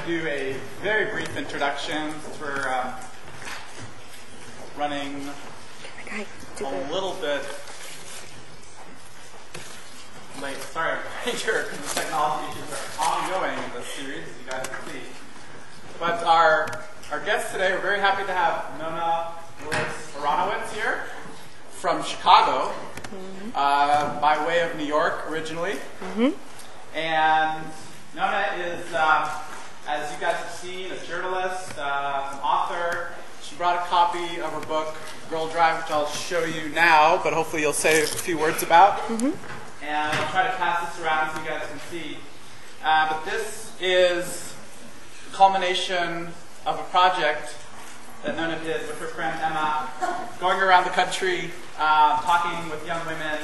to do a very brief introduction since we're running a little bit late. Sorry, Ranger, because the technology issues are ongoing in this series, as you guys can see. But our guests today, we're very happy to have Nona, Willis, Aronowitz here from Chicago, by way of New York originally. And Nona is, as you guys have seen, a journalist, an author. She brought a copy of her book, Girl Drive, which I'll show you now, but hopefully you'll say a few words about. And I'll try to pass this around so you guys can see. But this is the culmination of a project that Nona did with her friend Emma, going around the country, talking with young women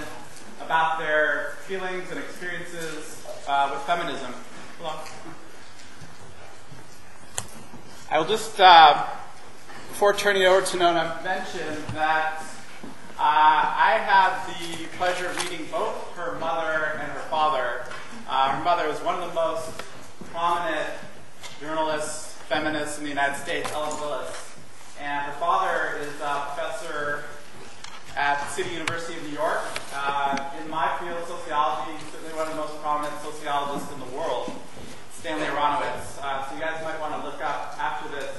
about their feelings and experiences with feminism. Hold on. I will just, before turning it over to Nona, mention that I had the pleasure of meeting both her mother and her father. Her mother was one of the most prominent journalists, feminists in the United States, Willis. And her father is a professor at the City University of New York. In my field, sociology, he's certainly one of the most prominent sociologists in the world, Stanley Aronowitz. So you guys might want to look up after this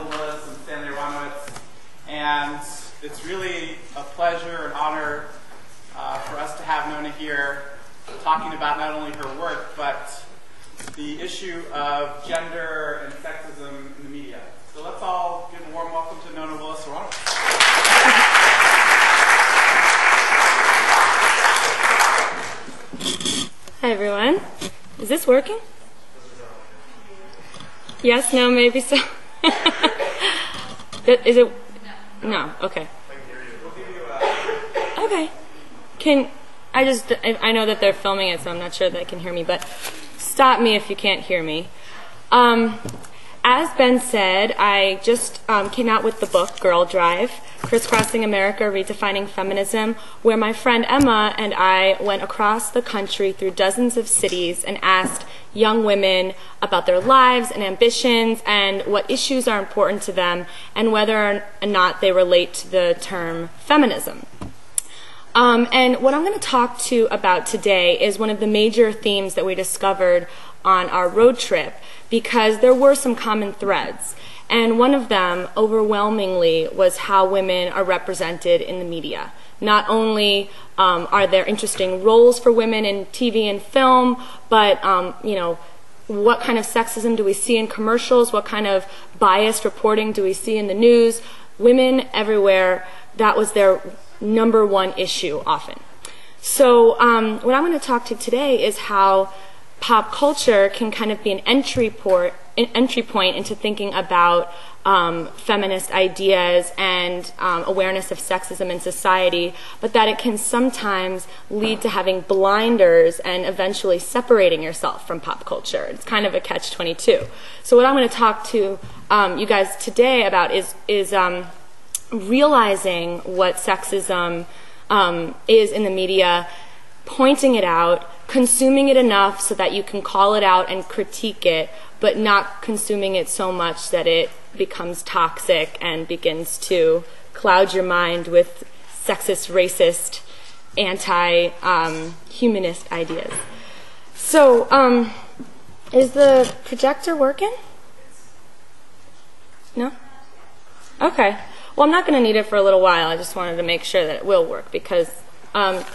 Willis and Stanley Aronowitz. And it's really a pleasure and honor for us to have Nona here talking about not only her work, but the issue of gender and sexism in the media. So let's all give a warm welcome to Nona, Willis, Aronowitz. Hi, everyone. Is this working? Yes, no, maybe so. Is it? No. Okay. Okay. I know that they're filming it, so I'm not sure that they can hear me, but stop me if you can't hear me. As Ben said, I just came out with the book, Girl Drive, Crisscrossing America, Redefining Feminism, where my friend Emma and I went across the country through dozens of cities and asked young women about their lives and ambitions and what issues are important to them and whether or not they relate to the term feminism. And what I'm going to talk to about today is one of the major themes that we discovered on our road trip, because there were some common threads. And one of them, overwhelmingly, was how women are represented in the media. Not only are there interesting roles for women in TV and film, but what kind of sexism do we see in commercials? What kind of biased reporting do we see in the news? Women everywhere, that was their number one issue often. So what I'm going to talk to today is how pop culture can kind of be an entry point into thinking about feminist ideas and awareness of sexism in society, but that it can sometimes lead to having blinders and eventually separating yourself from pop culture. It's kind of a catch-22. So what I'm going to talk to you guys today about is realizing what sexism is in the media, pointing it out, consuming it enough so that you can call it out and critique it, but not consuming it so much that it becomes toxic and begins to cloud your mind with sexist, racist, anti-humanist ideas. So, is the projector working? No? Okay. Well, I'm not going to need it for a little while. I just wanted to make sure that it will work, because I'm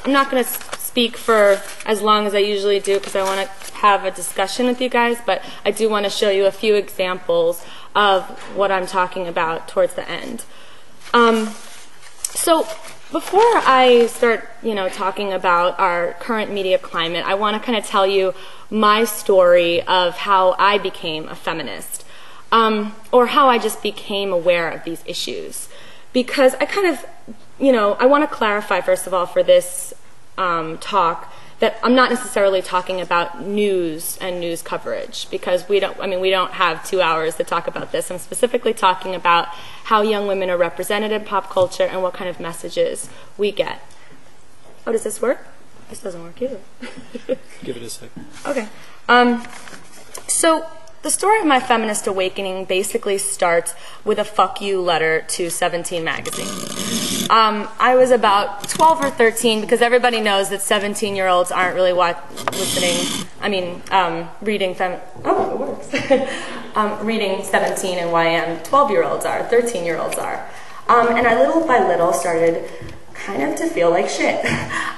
not going to speak for as long as I usually do, because I want to have a discussion with you guys, but I do want to show you a few examples of what I'm talking about towards the end. So before I start, talking about our current media climate, I want to kind of tell you my story of how I became a feminist, or how I just became aware of these issues. Because I kind of, I want to clarify, first of all, for this talk, that I'm not necessarily talking about news and news coverage, because we don't have 2 hours to talk about this. I'm specifically talking about how young women are represented in pop culture and what kind of messages we get. Oh, does this work? This doesn't work either. Give it a second. Okay. So The story of my feminist awakening basically starts with a fuck you letter to 17 magazine. I was about 12 or 13, because everybody knows that 17-year-olds aren't really reading reading 17 and YM 12-year-olds are, 13-year-olds are. And I little by little started kind of to feel like shit.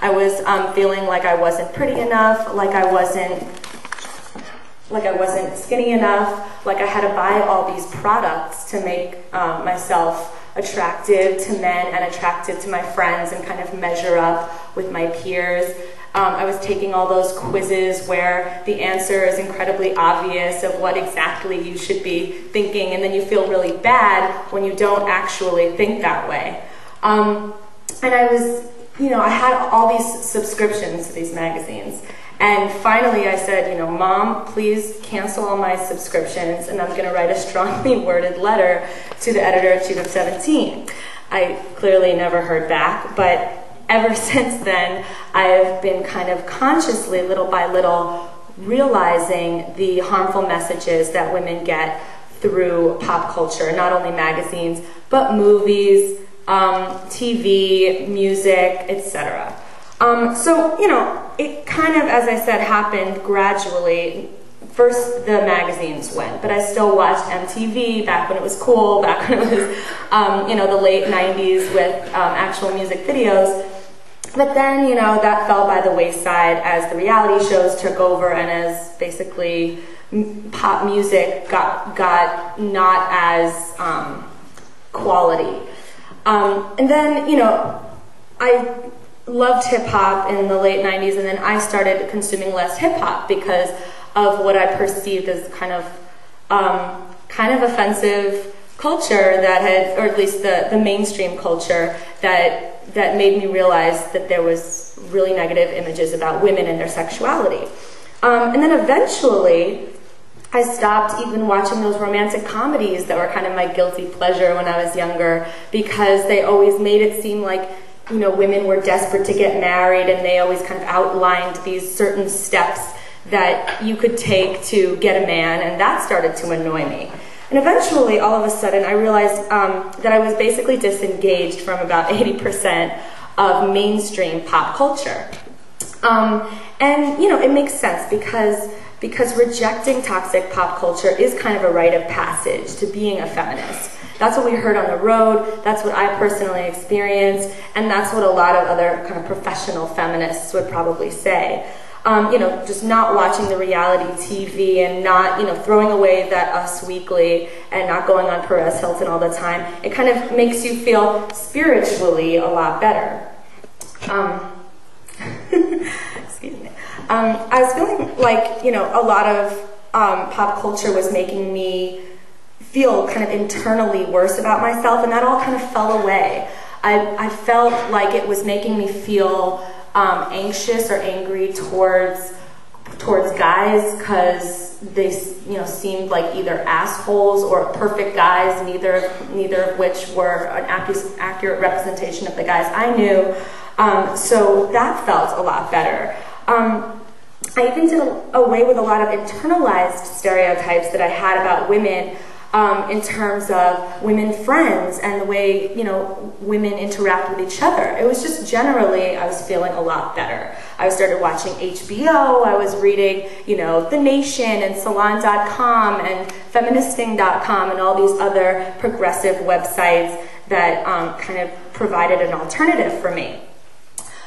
I was feeling like I wasn't pretty enough, like I wasn't skinny enough, like I had to buy all these products to make myself attractive to men and attractive to my friends and kind of measure up with my peers. I was taking all those quizzes where the answer is incredibly obvious of what exactly you should be thinking, and then you feel really bad when you don't actually think that way. And I was, I had all these subscriptions to these magazines. And finally I said, Mom, please cancel all my subscriptions, and I'm going to write a strongly worded letter to the editor-in-chief of 17. I clearly never heard back, but ever since then, I've been kind of consciously, little by little, realizing the harmful messages that women get through pop culture, not only magazines, but movies, TV, music, etc. So, it kind of, as I said, happened gradually. First, the magazines went, but I still watched MTV back when it was cool, back when it was, the late 90s with actual music videos. But then, that fell by the wayside as the reality shows took over and as basically pop music got not as quality. And then, I loved hip-hop in the late 90s, and then I started consuming less hip-hop because of what I perceived as kind of offensive culture that had, or at least the mainstream culture that made me realize that there was really negative images about women and their sexuality. And then eventually I stopped even watching those romantic comedies that were kind of my guilty pleasure when I was younger, because they always made it seem like women were desperate to get married, and they always kind of outlined these certain steps that you could take to get a man, and that started to annoy me. And eventually, all of a sudden, I realized that I was basically disengaged from about 80% of mainstream pop culture. And, it makes sense because rejecting toxic pop culture is kind of a rite of passage to being a feminist. That's what we heard on the road, that's what I personally experienced, and that's what a lot of other kind of professional feminists would probably say. Just not watching the reality TV and not, throwing away that Us Weekly and not going on Perez Hilton all the time. It kind of makes you feel spiritually a lot better. Excuse me. I was feeling like, a lot of pop culture was making me feel kind of internally worse about myself, and that all kind of fell away. I felt like it was making me feel anxious or angry towards guys, because they seemed like either assholes or perfect guys, neither of which were an accurate representation of the guys I knew. So that felt a lot better. I even did away with a lot of internalized stereotypes that I had about women, in terms of women friends and the way, women interact with each other. It was just generally, I was feeling a lot better. I started watching HBO, I was reading, The Nation and Salon.com and Feministing.com and all these other progressive websites that kind of provided an alternative for me.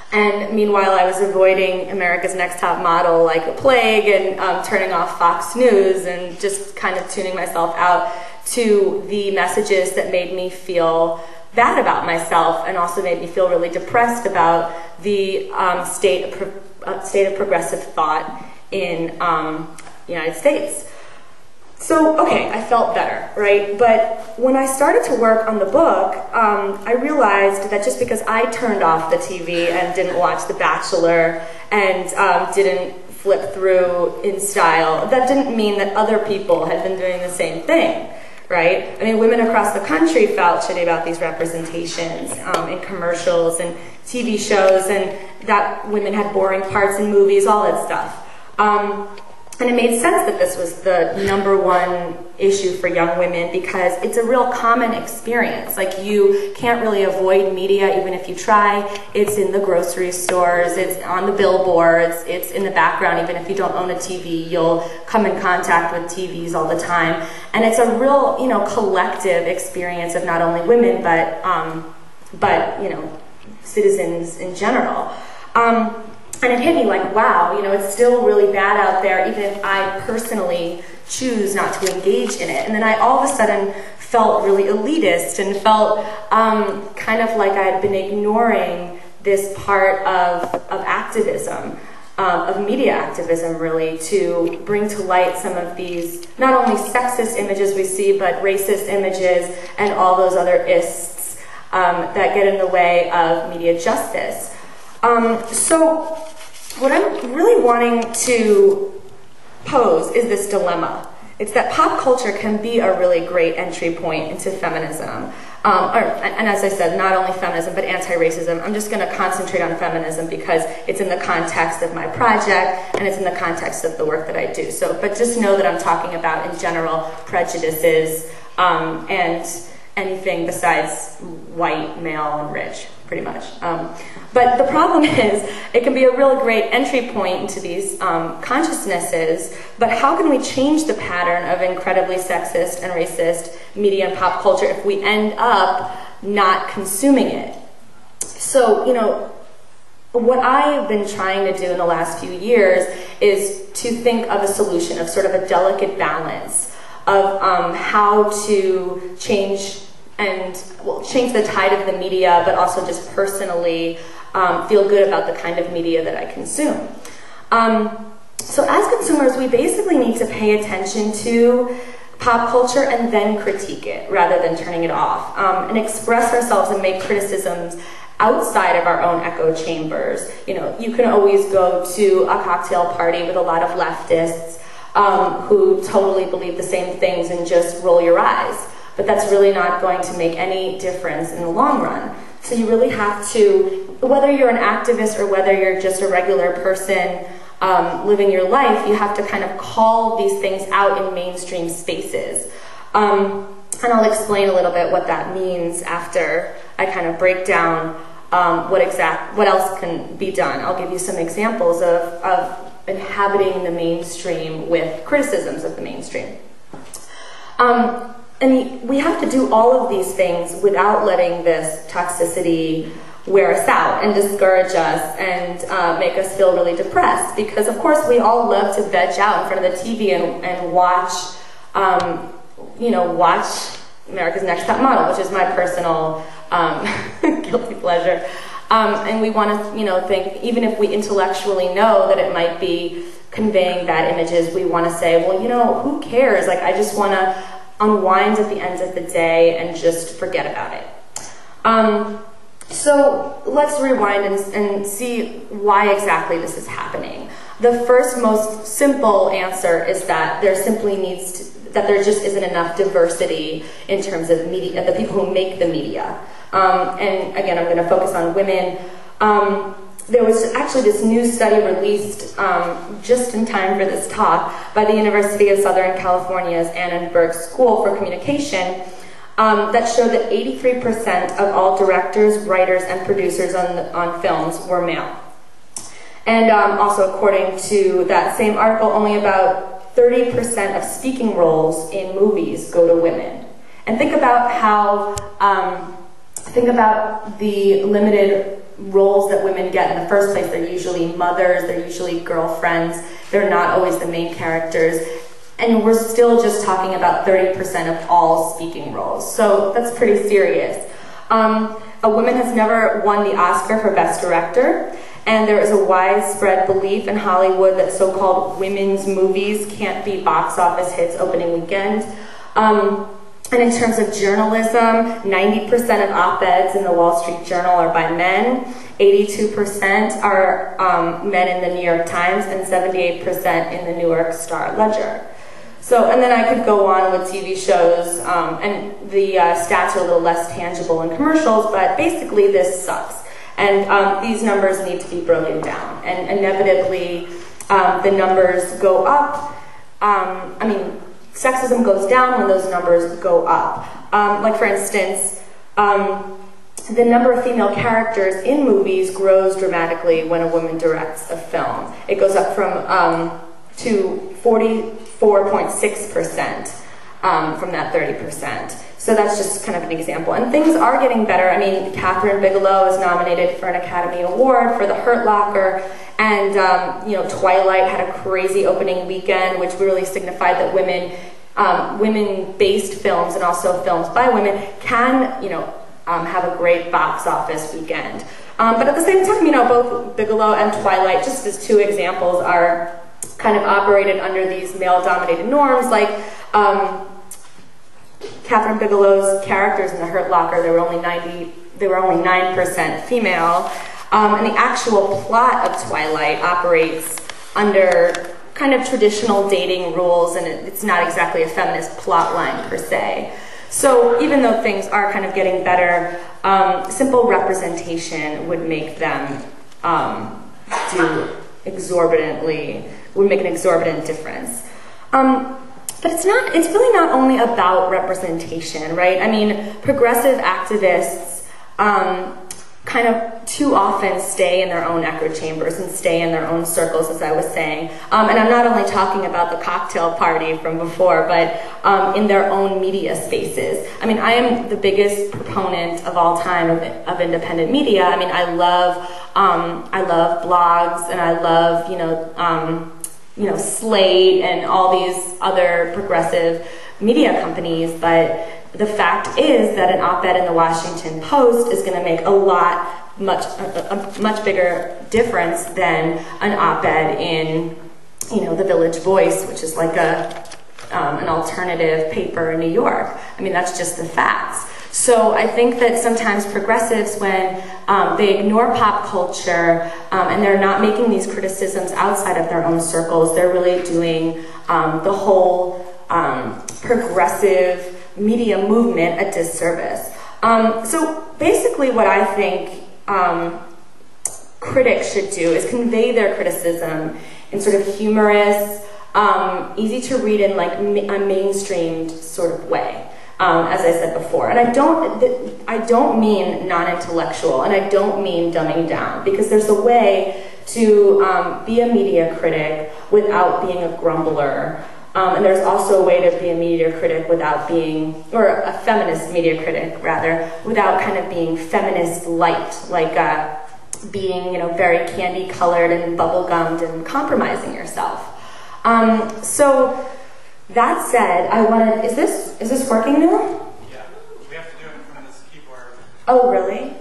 And meanwhile, I was avoiding America's Next Top Model like a plague, and turning off Fox News and just kind of tuning myself out to the messages that made me feel bad about myself and also made me feel really depressed about the state of progressive thought in the United States. So, okay, I felt better, right? But when I started to work on the book, I realized that just because I turned off the TV and didn't watch The Bachelor and didn't flip through in style, that didn't mean that other people had been doing the same thing, right? I mean, women across the country felt shitty about these representations in commercials and TV shows, and that women had boring parts in movies, all that stuff. And it made sense that this was the #1 issue for young women because it's a real common experience. Like, you can't really avoid media even if you try. It's in the grocery stores, it's on the billboards, it's in the background. Even if you don't own a TV, you'll come in contact with TVs all the time. And it's a real, collective experience of not only women, but citizens in general. And it hit me like, wow, it's still really bad out there, even if I personally choose not to engage in it. And then I all of a sudden felt really elitist and felt kind of like I had been ignoring this part of activism, of media activism, really, to bring to light some of these, not only sexist images we see, but racist images and all those other ists that get in the way of media justice. So what I'm really wanting to pose is this dilemma. It's that pop culture can be a really great entry point into feminism. And as I said, not only feminism, but anti-racism. I'm just going to concentrate on feminism because it's in the context of my project and it's in the context of the work that I do. But just know that I'm talking about, in general, prejudices and anything besides white, male, and rich, pretty much. But the problem is, it can be a real great entry point into these consciousnesses, but how can we change the pattern of incredibly sexist and racist media and pop culture if we end up not consuming it? So, what I've been trying to do in the last few years is to think of a solution, of sort of a delicate balance of how to change the tide of the media, but also just personally feel good about the kind of media that I consume. So as consumers, we basically need to pay attention to pop culture and then critique it, rather than turning it off, and express ourselves and make criticisms outside of our own echo chambers. You can always go to a cocktail party with a lot of leftists who totally believe the same things and just roll your eyes. But that's really not going to make any difference in the long run. So you really have to, whether you're an activist or whether you're just a regular person living your life, you have to kind of call these things out in mainstream spaces. And I'll explain a little bit what that means after I kind of break down what else can be done. I'll give you some examples of inhabiting the mainstream with criticisms of the mainstream. And we have to do all of these things without letting this toxicity wear us out and discourage us and make us feel really depressed. Because, of course, we all love to veg out in front of the TV and watch, watch America's Next Top Model, which is my personal guilty pleasure. And we want to, think, even if we intellectually know that it might be conveying bad images, we want to say, well, who cares? Like, I just want to unwind at the end of the day and just forget about it. So let's rewind and see why exactly this is happening. The first, most simple answer is that there just isn't enough diversity in terms of media, the people who make the media. And again, I'm going to focus on women. There was actually this new study released just in time for this talk by the University of Southern California's Annenberg School for Communication that showed that 83% of all directors, writers, and producers on films were male. And also, according to that same article, only about 30% of speaking roles in movies go to women. And think about the limited roles that women get in the first place. They're usually mothers, they're usually girlfriends, they're not always the main characters, and we're still just talking about 30% of all speaking roles. So that's pretty serious. A woman has never won the Oscar for Best Director, and there is a widespread belief in Hollywood that so-called women's movies can't be box office hits opening weekend. And in terms of journalism, 90% of op-eds in the Wall Street Journal are by men, 82% are men in the New York Times, and 78% in the New York Star-Ledger. So, and then I could go on with TV shows, and the stats are a little less tangible in commercials, but basically this sucks. And these numbers need to be broken down. And inevitably, the numbers go up. Sexism goes down when those numbers go up. Like for instance, the number of female characters in movies grows dramatically when a woman directs a film. It goes up to 44.6% from that 30%. So that's just kind of an example. And things are getting better. I mean, Catherine Bigelow is nominated for an Academy Award for The Hurt Locker, and Twilight had a crazy opening weekend, which really signified that women-based films and also films by women can, have a great box office weekend. But at the same time, both Bigelow and Twilight, just as two examples, are kind of operated under these male-dominated norms. Like Catherine Bigelow's characters in The Hurt Locker, they were only 9% female, and the actual plot of Twilight operates under kind of traditional dating rules, and it's not exactly a feminist plot line per se. So even though things are kind of getting better, simple representation would make them would make an exorbitant difference. But it's really not only about representation, right? I mean, progressive activists kind of too often stay in their own echo chambers and stay in their own circles, as I was saying. And I'm not only talking about the cocktail party from before, but in their own media spaces. I mean, I am the biggest proponent of all time of independent media. I mean, I love blogs, and I love, Slate and all these other progressive media companies, but the fact is that an op-ed in the Washington Post is going to make a much bigger difference than an op-ed in, the Village Voice, which is like an alternative paper in New York. I mean, that's just the facts. So I think that sometimes progressives, when they ignore pop culture and they're not making these criticisms outside of their own circles, they're really doing the whole progressive media movement a disservice. So basically what I think critics should do is convey their criticism in sort of humorous, easy to read in like a mainstreamed sort of way. As I said before, and I don't mean non-intellectual, and I don't mean dumbing down, because there's a way to be a media critic without being a grumbler, and there's also a way to be a media critic without being, or a feminist media critic rather, without kind of being feminist light, like being very candy colored and bubblegummed and compromising yourself. So. That said, I wanted. Is this working now? Yeah, we have to do it from this keyboard. Oh, really?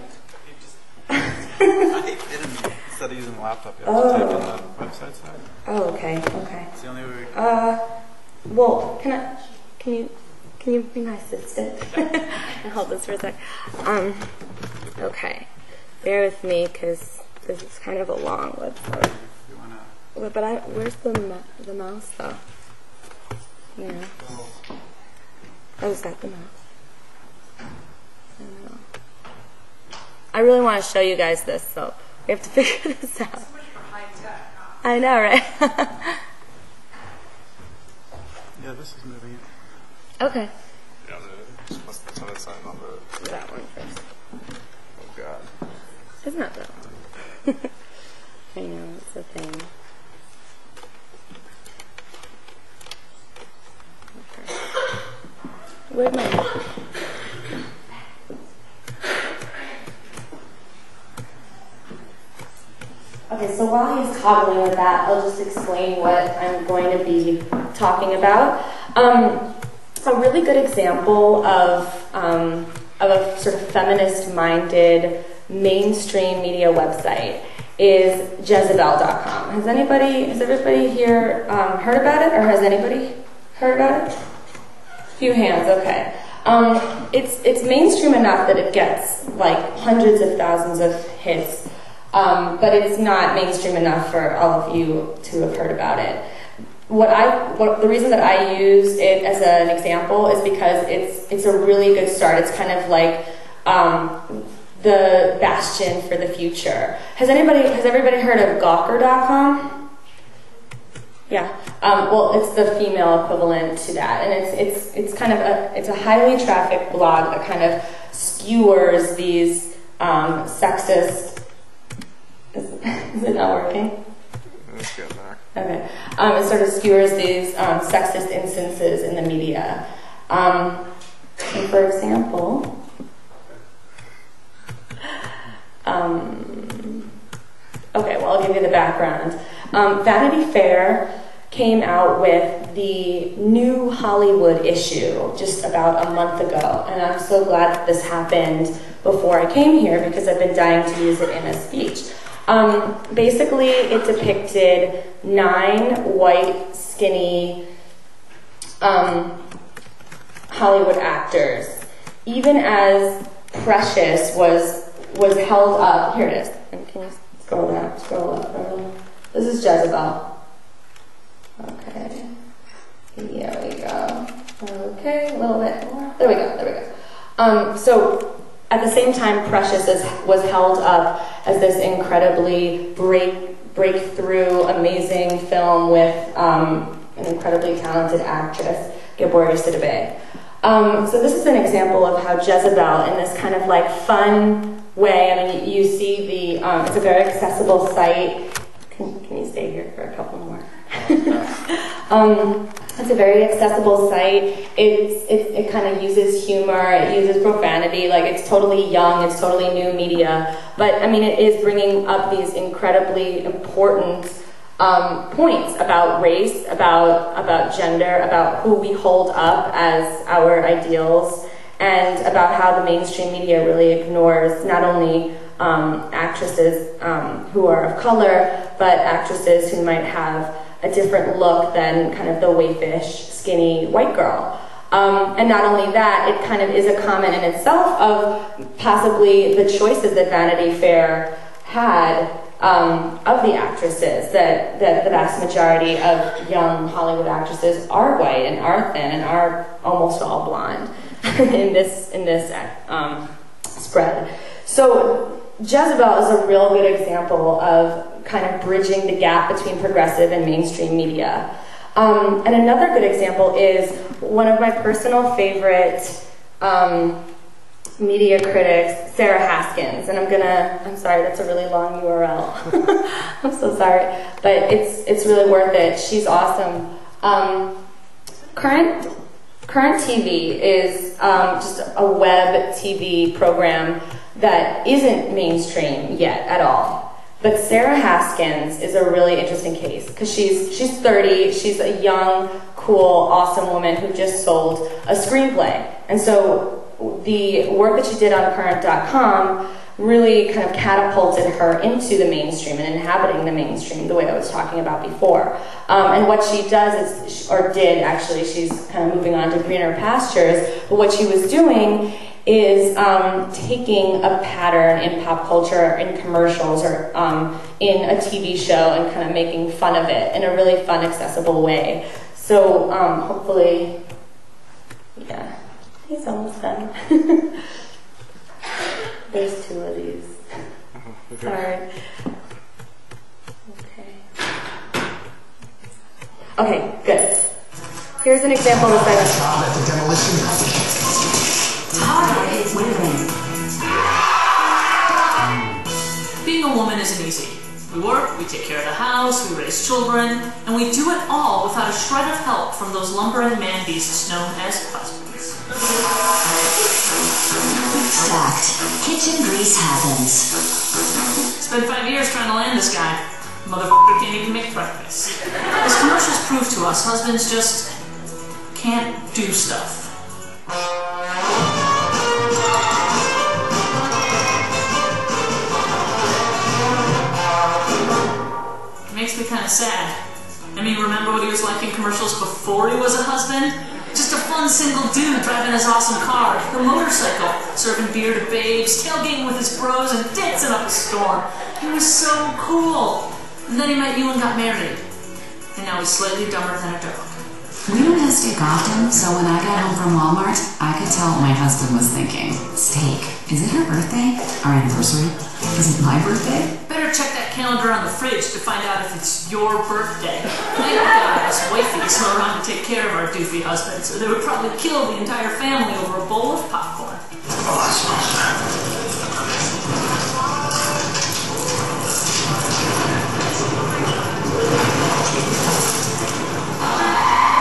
Instead of using the laptop, you have to type on the website side. Oh, okay. It's the only way we can. Well, can you be my assistant? And hold this for a sec. Okay. Bear with me, because this is kind of a long website. But where's the mouse though? Yeah. Oh, is that the mouse? I don't know. I really want to show you guys this, so we have to figure this out. So much for high tech, huh? I know, right? Yeah, this is moving. Okay. Yeah, what's the ton of sign on the... That one first. Oh, God. It's not that one. I know, it's a thing. Where'd my... Okay, so while he's toggling with that, I'll just explain what I'm going to be talking about. A really good example of a sort of feminist-minded mainstream media website is Jezebel.com. Has everybody here heard about it, or has anybody heard about it? Few hands, okay. It's mainstream enough that it gets like hundreds of thousands of hits, but it's not mainstream enough for all of you to have heard about it. The reason that I use it as an example is because it's a really good start. It's kind of like the bastion for the future. Has everybody heard of Gawker.com? Yeah. Well, it's the female equivalent to that, and it's kind of a highly trafficked blog that kind of skewers these sexist. Is it not working? Let's get back. Okay. It sort of skewers these sexist instances in the media. For example. Okay, well, I'll give you the background. Vanity Fair came out with the new Hollywood issue just about a month ago, and I'm so glad that this happened before I came here because I've been dying to use it in a speech. Basically, it depicted 9 white, skinny Hollywood actors. Even as Precious was held up. Here it is. And can you scroll up? This is Jezebel. Okay. Here we go. Okay, a little bit more. There we go. So at the same time, Precious was held up as this incredibly breakthrough, amazing film with an incredibly talented actress, Gabor Sidibe. So this is an example of how Jezebel, in this kind of like fun way, I mean, you see the, it's a very accessible site. Can you stay here for a couple more? It's a very accessible site. It kind of uses humor, it uses profanity, like it's totally young, it's totally new media. But I mean, it is bringing up these incredibly important points about race, about gender, about who we hold up as our ideals, and about how the mainstream media really ignores not only actresses who are of color, but actresses who might have a different look than kind of the waifish, skinny white girl. And not only that, it kind of is a comment in itself of possibly the choices that Vanity Fair had of the actresses, that the vast majority of young Hollywood actresses are white and are thin and are almost all blonde in this spread. So Jezebel is a real good example of kind of bridging the gap between progressive and mainstream media. And another good example is one of my personal favorite media critics, Sarah Haskins. And I'm sorry, that's a really long URL. I'm so sorry, but it's really worth it. She's awesome. Current TV is just a web TV program that isn't mainstream yet at all. But Sarah Haskins is a really interesting case because she's 30, she's a young, cool, awesome woman who just sold a screenplay. And so the work that she did on Current.com really kind of catapulted her into the mainstream and inhabiting the mainstream the way I was talking about before. And what she does is, or did actually, she's kind of moving on to greener pastures, but what she was doing is taking a pattern in pop culture, in commercials, or in a TV show and kind of making fun of it in a really fun, accessible way. So hopefully, yeah, he's almost done. There's 2 of these. Sorry. Okay, good. Here's an example of the Being a woman isn't easy. We work, we take care of the house, we raise children, and we do it all without a shred of help from those lumbering man beasts known as husbands. Fact. Kitchen grease happens. Spent 5 years trying to land this guy. Motherfucker can't even make breakfast. As commercials prove to us, husbands just can't do stuff. It makes me kind of sad. I mean, remember what he was like in commercials before he was a husband? Just a fun single dude driving his awesome car, the motorcycle, serving beer to babes, tailgating with his bros, and dancing up a storm. He was so cool. And then he met you and got married. And now he's slightly dumber than a dog. We don't have steak often, so when I got home from Walmart, I could tell what my husband was thinking. Steak. Is it her birthday? Our anniversary? Is it my birthday? Better check that calendar on the fridge to find out if it's your birthday. Thank God us wifey's are around to take care of our doofy husbands, or they would probably kill the entire family over a bowl of popcorn. Oh, that smells bad.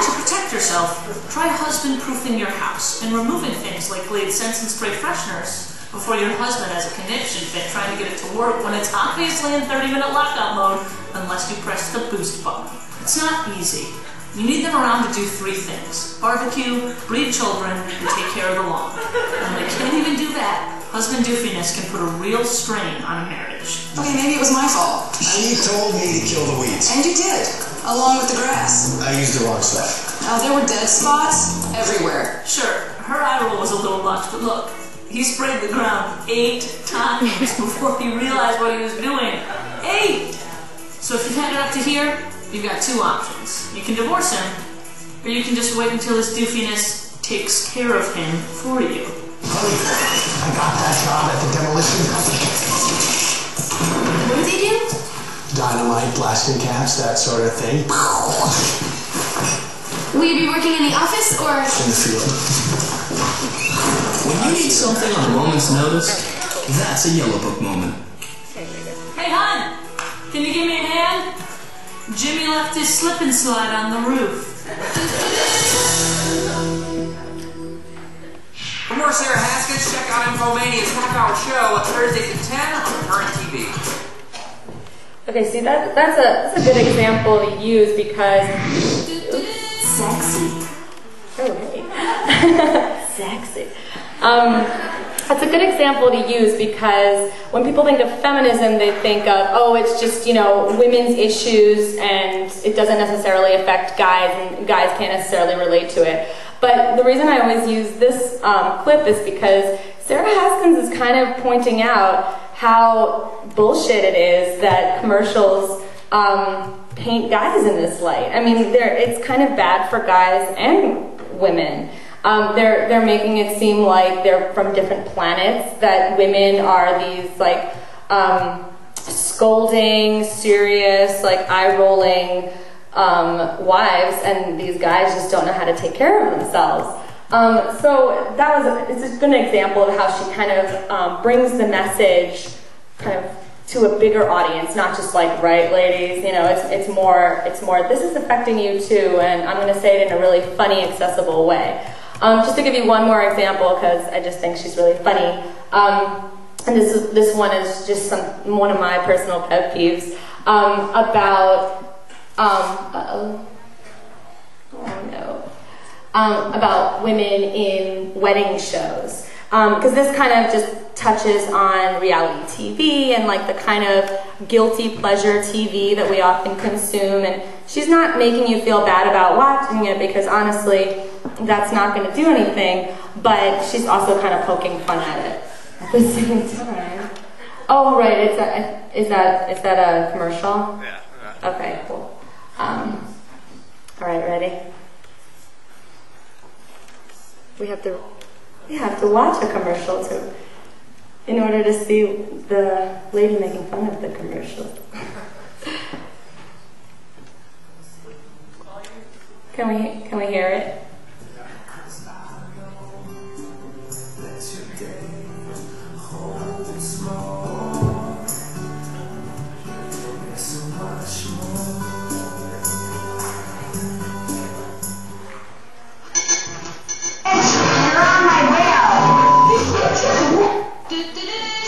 To protect yourself, try husband-proofing your house and removing things like Glade Scents and Spray fresheners before your husband has a conniption fit trying to get it to work when it's obviously in 30-minute lockout mode unless you press the boost button. It's not easy. You need them around to do 3 things: barbecue, breed children, and take care of the lawn. And when they can't even do that, husband doofiness can put a real strain on a marriage. Okay, maybe it was my fault. You told me to kill the weeds. And you did, along with the grass. I used the wrong stuff. Now, there were dead spots everywhere. Sure, her eye roll was a little much, but look, he sprayed the ground 8 times before he realized what he was doing. 8! So if you had it up to here, you've got 2 options. You can divorce him, or you can just wait until his doofiness takes care of him for you. Honey, I got that job at the demolition company. What do they do? Dynamite, blasting caps, that sort of thing. Will you be working in the office or? In the field. When you need something on a moment's notice, that's a yellow book moment. Hey, hon! Can you give me a hand? Jimmy left his slip and slide on the roof. For more Sarah Haskins, check out Infomania's half-hour show Thursdays at 10 on Current TV. Okay, see that's a good example to use because Sexy. oh hey. Sexy. That's a good example to use because when people think of feminism, they think of, oh, it's just, women's issues and it doesn't necessarily affect guys and guys can't necessarily relate to it. But the reason I always use this clip is because Sarah Haskins is kind of pointing out how bullshit it is that commercials paint guys in this light. I mean, it's kind of bad for guys and women. They're making it seem like they're from different planets, that women are these scolding, serious, eye-rolling wives, and these guys just don't know how to take care of themselves. So it's a good example of how she kind of brings the message kind of to a bigger audience, not just right, ladies, it's more, this is affecting you too, and I'm going to say it in a really funny, accessible way. Just to give you one more example, because I just think she's really funny, and this one is just one of my personal pet peeves, about about women in wedding shows, because this kind of just touches on reality TV and the kind of guilty pleasure TV that we often consume, and she's not making you feel bad about watching it because honestly that's not going to do anything, but she's also kind of poking fun at it at the same time. Oh right, is that a commercial? Yeah. Okay, cool. All right, ready? We have to watch a commercial in order to see the lady making fun of the commercial. Can we hear it?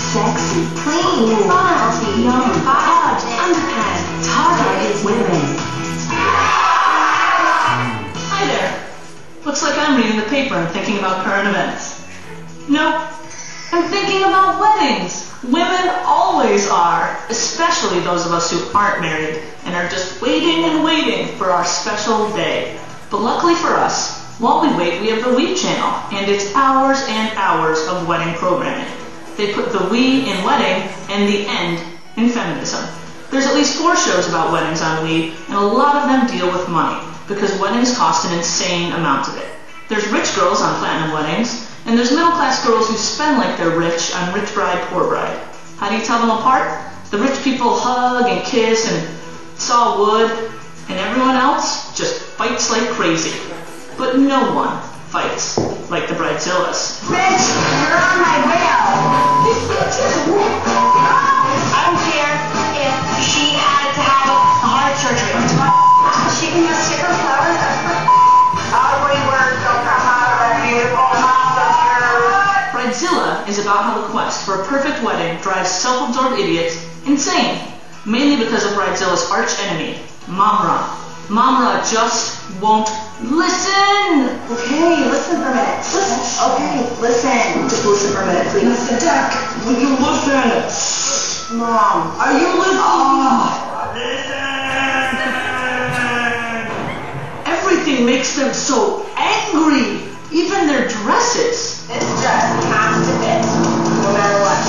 Sexy, clean, fancy, young, hot, underpants, targeted women. Hi there. Looks like I'm reading the paper and thinking about current events. Nope. I'm thinking about weddings. Women always are, especially those of us who aren't married and are just waiting and waiting for our special day. But luckily for us, while we wait, we have the We channel, and it's hours and hours of wedding programming. They put the we in wedding and the end in feminism. There's at least 4 shows about weddings on We, and a lot of them deal with money, because weddings cost an insane amount of it. There's rich girls on platinum weddings, and there's middle-class girls who spend like they're rich on rich bride, poor bride. How do you tell them apart? The rich people hug and kiss and saw wood, and everyone else just fights like crazy. But no one fights like the Bridezillas. Bitch, you're on my rail. This bitch is I don't care if she had to have a heart surgery. She can just stick her flowers up her ugly words will come out of her beautiful mouth of yours. Bridezilla is about how the quest for a perfect wedding drives self-absorbed idiots insane, mainly because of Bridezilla's arch enemy, Mamra. Mamra just won't listen. Okay, listen for a minute. Listen. Okay, listen. Just listen for a minute, please. Mr. Duck, will you listen? Mom, are you listening? Everything makes them so angry, even their dresses. This dress has to fit, no matter what.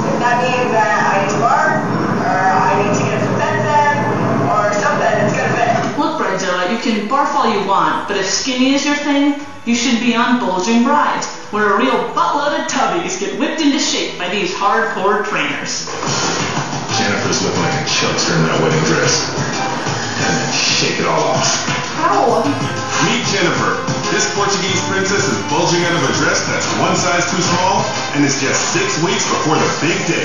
If that means that I need to work, or I need to get expensive, or something, it's gonna fit. Look, Bridezilla, you can barf all you want, but if skinny is your thing, you should be on Bulging Brides, where a real buttload of tubbies get whipped into shape by these hardcore trainers. Jennifer's looking like a chubster in that wedding dress. And then shake it all off. How? Meet Jennifer. This Portuguese princess is bulging out of a dress that's one size too small, and it's just 6 weeks before the big day.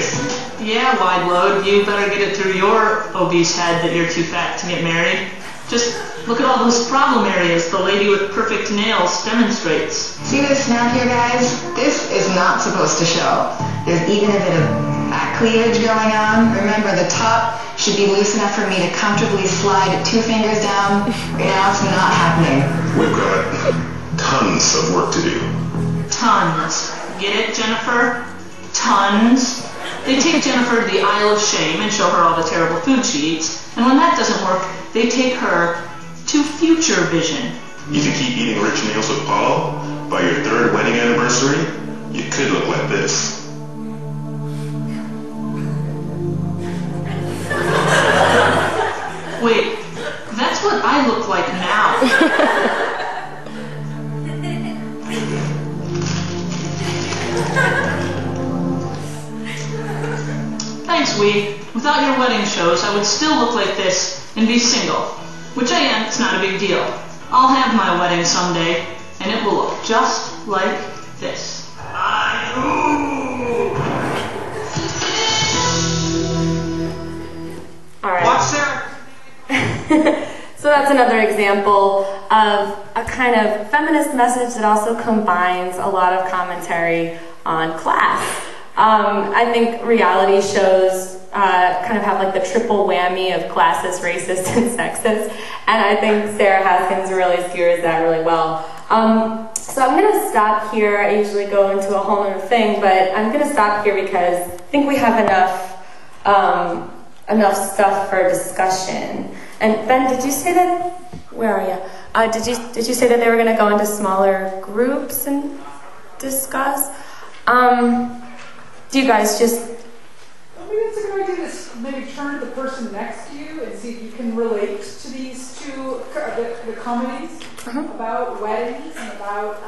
Yeah, wide load, you better get it through your obese head that you're too fat to get married. Just look at all those problem areas the lady with perfect nails demonstrates. See this snap here, guys? This is not supposed to show. There's even a bit of back cleavage going on. Remember, the top should be loose enough for me to comfortably slide 2 fingers down. Right now, it's not happening. We've got tons of work to do. Tons. Get it, Jennifer? Tons. They take Jennifer to the Isle of Shame and show her all the terrible food she eats, and when that doesn't work, they take her to Future Vision. If you keep eating rich meals with Paul, by your 3rd wedding anniversary, you could look like this. Wait, that's what I look like now. Thanks, Wee. Without your wedding shows, I would still look like this and be single. Which I am, it's not a big deal. I'll have my wedding someday, and it will look just like this. All right. Watch Sarah. So that's another example of a kind of feminist message that also combines a lot of commentary on class. I think reality shows kind of have like the triple whammy of classist, racist, and sexist, and I think Sarah Haskins really skewers that really well. So I'm going to stop here. I usually go into a whole other thing, but I'm going to stop here because I think we have enough stuff for discussion. And Ben, did you say that? Where are you? Did you say that they were going to go into smaller groups and discuss? Do you guys just? I think it's a good idea to maybe turn to the person next to you and see if you can relate to these two the comedies about weddings and about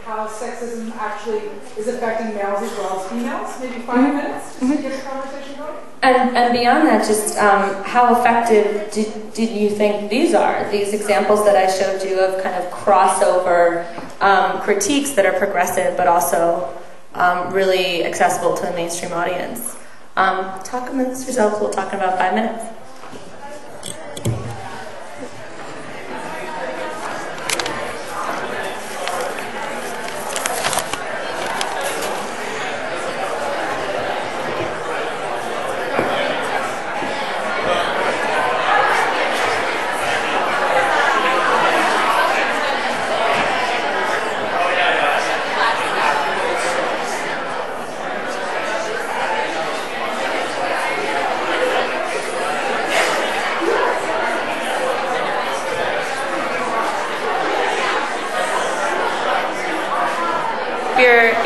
how sexism actually is affecting males as well as females. Maybe 5 minutes just to get the conversation going. And beyond that, just how effective did you think these are? These examples that I showed you of kind of crossover critiques that are progressive, but also really accessible to the mainstream audience. Talk amongst yourselves. We'll talk in about 5 minutes.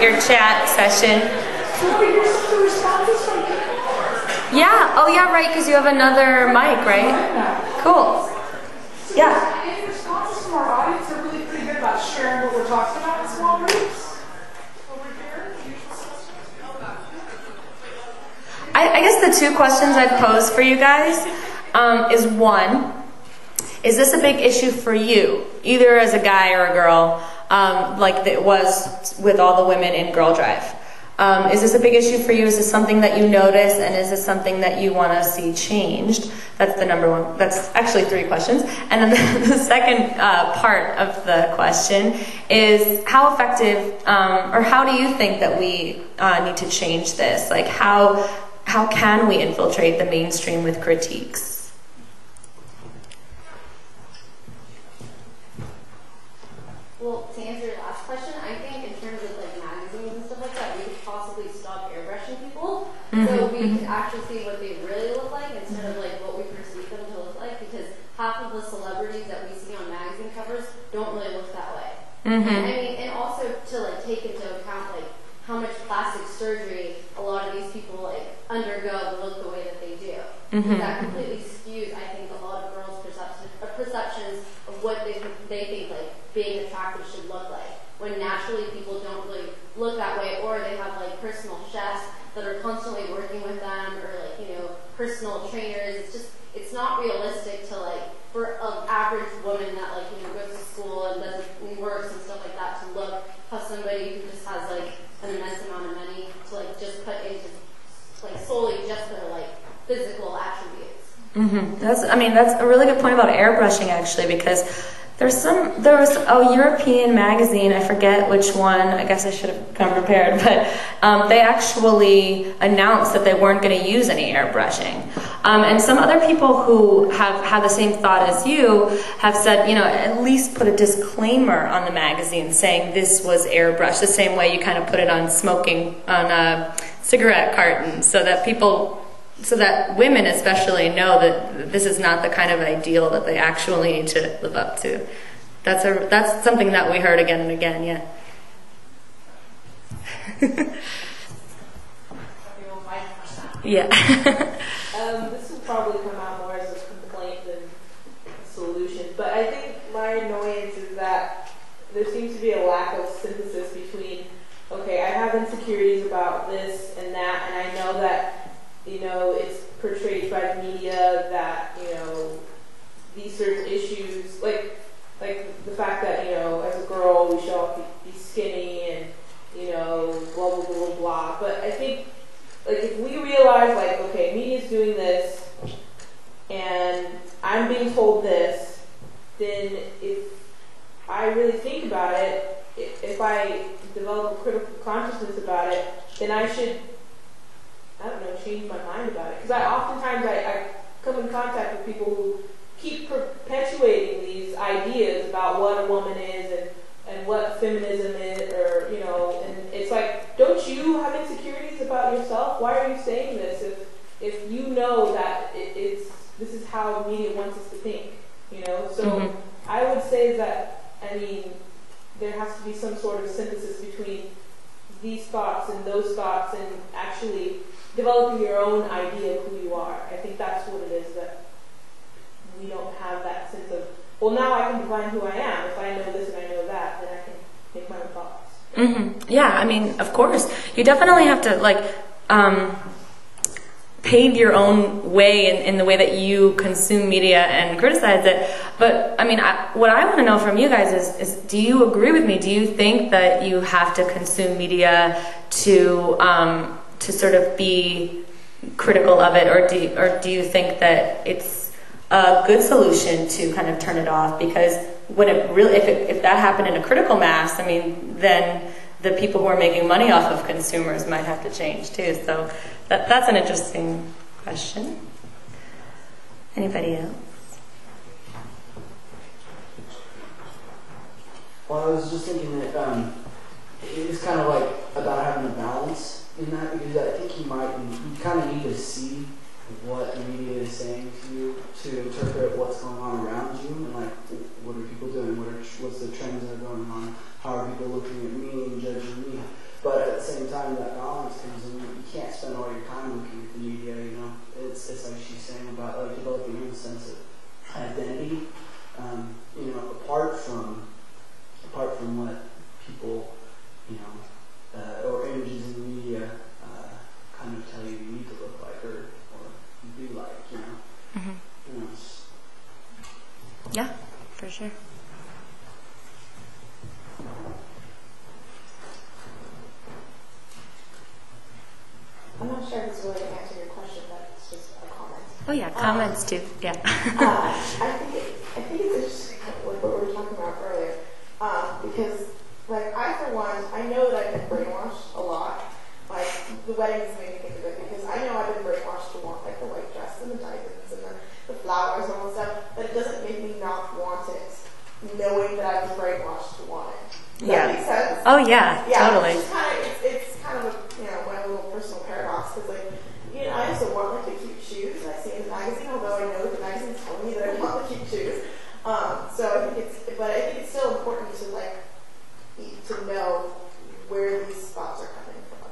Your chat session. So here's the responses from people. Yeah. Oh, yeah. Right. Because you have another mic, right? Cool. Yeah. Any responses from our audience are really pretty good about sharing what we're talking about in small groups. Over here. I guess the the two questions I'd pose for you guys is one, is this a big issue for you, either as a guy or a girl, like it was with all the women in Girl Drive? Is this a big issue for you? Is this something that you notice, and is this something that you want to see changed? That's the number one. That's actually three questions. And then the second part of the question is how effective, or how do you think that we need to change this? Like how can we infiltrate the mainstream with critiques? Well, to answer your last question, I think in terms of like magazines and stuff like that, we could possibly stop airbrushing people, so we could actually see what they really look like instead of like what we perceive them to look like. Because half of the celebrities that we see on magazine covers don't really look that way. And, I mean, and also to like take into account like how much plastic surgery a lot of these people like undergo to look the way that they do. That completely skews, I think, a lot of girls' perceptions of what they think like being attractive should look like, when naturally people don't really look that way, or they have like personal chefs that are constantly working with them, or like, you know, personal trainers. It's not realistic to like, for an average woman that like, you know, goes to school and does works and stuff like that, to look how somebody who just has like an immense amount of money to like just put into like solely just their like physical attributes. That's a really good point about airbrushing, actually, because there was a European magazine, I forget which one, I guess I should have come prepared, but they actually announced that they weren't going to use any airbrushing. And some other people who have had the same thought as you have said, you know, at least put a disclaimer on the magazine saying this was airbrushed, the same way you kind of put it on cigarette cartons, so that women especially know that this is not the kind of ideal that they actually need to live up to. That's something that we heard again and again, yeah. Yeah. This will probably come out more as a complaint than a solution, but I think my annoyance is that there seems to be a lack of synthesis between, okay, I have insecurities about this and that, and I know that, you know, it's portrayed by the media that, you know, these certain issues, like the fact that, you know, as a girl we should all be skinny and, you know, blah, blah, blah, blah. But I think, like, if we realize, like, okay, media's doing this and I'm being told this, then if I really think about it, if I develop a critical consciousness about it, then I should, I don't know, change my mind about it. Because oftentimes I come in contact with people who keep perpetuating these ideas about what a woman is and what feminism is, or, you know, and it's like, don't you have insecurities about yourself? Why are you saying this if you know that this is how media wants us to think, you know? So I would say that, I mean, there has to be some sort of synthesis between these thoughts and those thoughts, and actually developing your own idea of who you are. I think that's what it is, that we don't have that sense of, well, now I can define who I am. If I know this and I know that, then I can make my own thoughts. Yeah, I mean, of course. You definitely have to, like, pave your own way in the way that you consume media and criticize it. But, I mean, what I want to know from you guys is do you agree with me? Do you think that you have to consume media to sort of be critical of it, or do you think that it's a good solution to kind of turn it off? Because when it really, if that happened in a critical mass, I mean, then the people who are making money off of consumers might have to change too. So that's an interesting question. Anybody else? Well, I was just thinking that it's kind of like about having a balance in that, because I think you kind of need to see what the media is saying to you to interpret what's going on around you, and like, what are people doing, what's the trends that are going on, how are people looking at me and judging me. But at the same time, that balance comes in. You can't spend all your time looking at the media, you know. It's like she's saying about like developing your own sense of identity, you know, apart from what people, you know, or images in the media kind of tell you need to look like, or Sure. I'm not sure if it's really going to answer your question, but it's just a comment. Oh yeah, comments too. Yeah. I think it's interesting, like what we were talking about earlier, because like I for one, I know that I've been brainwashed a lot. Like the weddings made me think of it because I know I've been brainwashed to want like the white dress and the diamonds and the flowers and all that stuff, but it doesn't make me not want it, knowing that I was brainwashed to want it. Does that make sense? Oh yeah, totally. It's kind of a, my little personal paradox because like I also want like the cute shoes that I see in the magazine, although I know the magazine's telling me that I want the cute shoes. So I think it's still important to to know where these spots are coming from.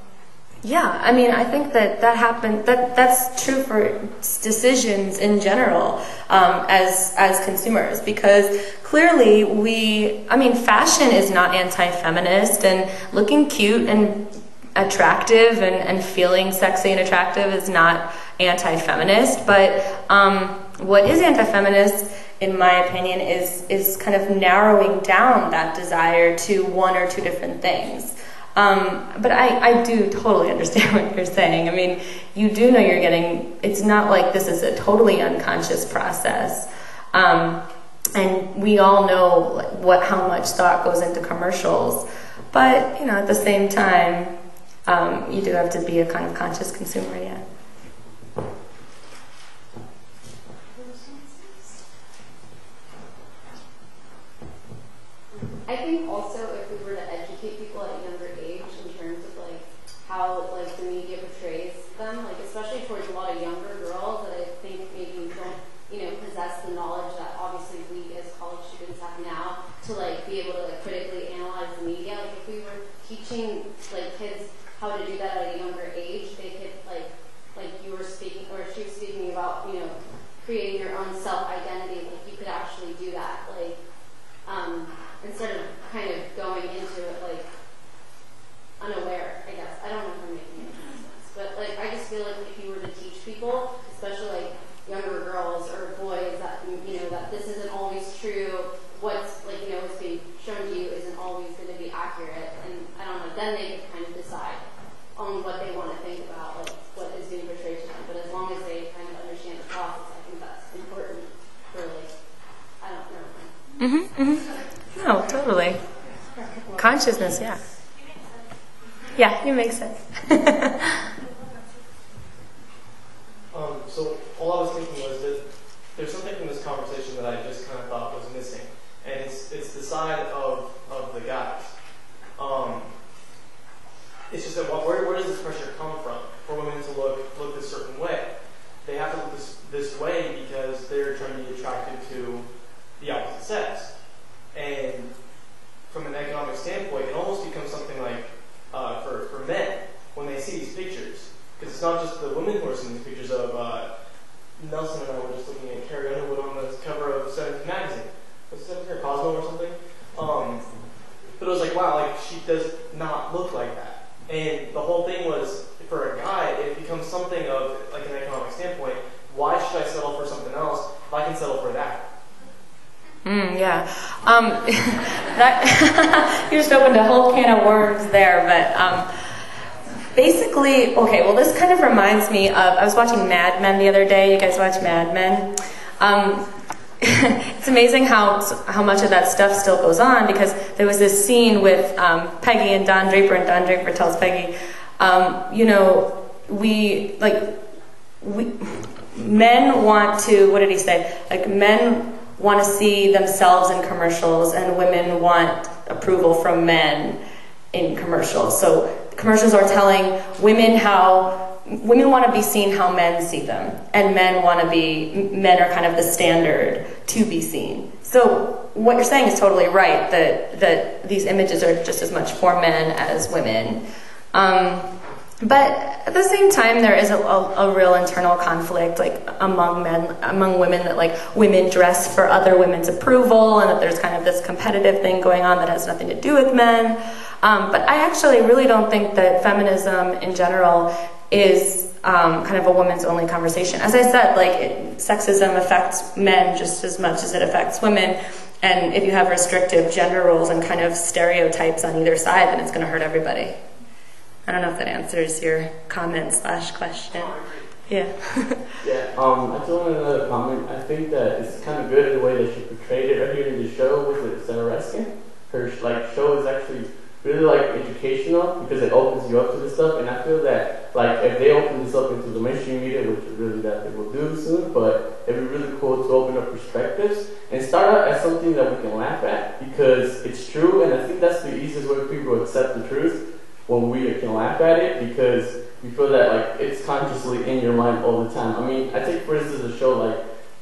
Yeah, I mean, I think that's true for decisions in general as consumers, because clearly fashion is not anti-feminist, and looking cute and attractive and feeling sexy and attractive is not anti-feminist, but what is anti-feminist, in my opinion, is kind of narrowing down that desire to one or two different things. But I do totally understand what you're saying. I mean, you do know you're getting, it's not like this is a totally unconscious process. And we all know how much thought goes into commercials. But, at the same time, you do have to be a kind of conscious consumer, yeah. I think also if we were to educate people at a younger age in terms of how the media portrays them, especially towards a lot of younger girls that I think maybe don't possess the knowledge that obviously we as college students have now to be able to critically analyze the media. If we were teaching kids how to do that at a younger age, they could like you were speaking or she was speaking about creating your own self-identity. You could actually do that instead of kind of going into it unaware, I guess. I don't know if I'm making any sense. But I just feel like if you were to teach people, especially younger girls or boys, that that this isn't always true, what's what's being shown to you isn't always going to be accurate, and I don't know, then they could kind of decide on what they want to think about, what is being portrayed to them. But as long as they kind of understand the process, I think that's important for I don't know. No, totally. Consciousness, yeah. Yeah, you make sense. So all I was thinking was that there's something from this conversation that I just kind of thought was missing, and it's the side of the guys. It's just that where does this pressure come from for women to look this certain way? They have to look this way because they're trying to be attracted to the opposite sex. And from an economic standpoint, it almost becomes something like for men when they see these pictures, because it's not just the women who are seeing these pictures of Nelson and I were just looking at Carrie Underwood on the cover of 17 magazine. Was it 17 or Cosmo or something? But it was wow, she does not look like that. And the whole thing was, for a guy, it becomes something of an economic standpoint. Why should I settle for something else if I can settle for that? Yeah. That you just opened a whole can of worms there, but basically, okay, well, this kind of reminds me of, I was watching Mad Men the other day. You guys watch Mad Men? It's amazing how much of that stuff still goes on, because there was this scene with Peggy and Don Draper, and Don Draper tells Peggy, men want to, what did he say? Men want to see themselves in commercials, and women want approval from men in commercials. So commercials are telling women women want to be seen how men see them, and men are kind of the standard to be seen. So what you're saying is totally right, that these images are just as much for men as women. But at the same time, there is a real internal conflict, among women, that women dress for other women's approval, and that there's kind of this competitive thing going on that has nothing to do with men. But I actually really don't think that feminism in general is kind of a woman's only conversation. As I said, sexism affects men just as much as it affects women. And if you have restrictive gender roles and kind of stereotypes on either side, then it's going to hurt everybody. I don't know if that answers your comment/question. Yeah. Yeah, I just wanted another comment. I think that it's kind of good in the way that she portrayed it right here in the show with Sarah Reskin. Her show is actually really educational because it opens you up to this stuff, and I feel that if they open this up into the mainstream media, which is really that they will do soon, but it'd be really cool to open up perspectives and start out as something that we can laugh at because it's true, and I think that's the easiest way for people to accept the truth when we can laugh at it because you feel that it's consciously in your mind all the time. I mean, I take for instance a show like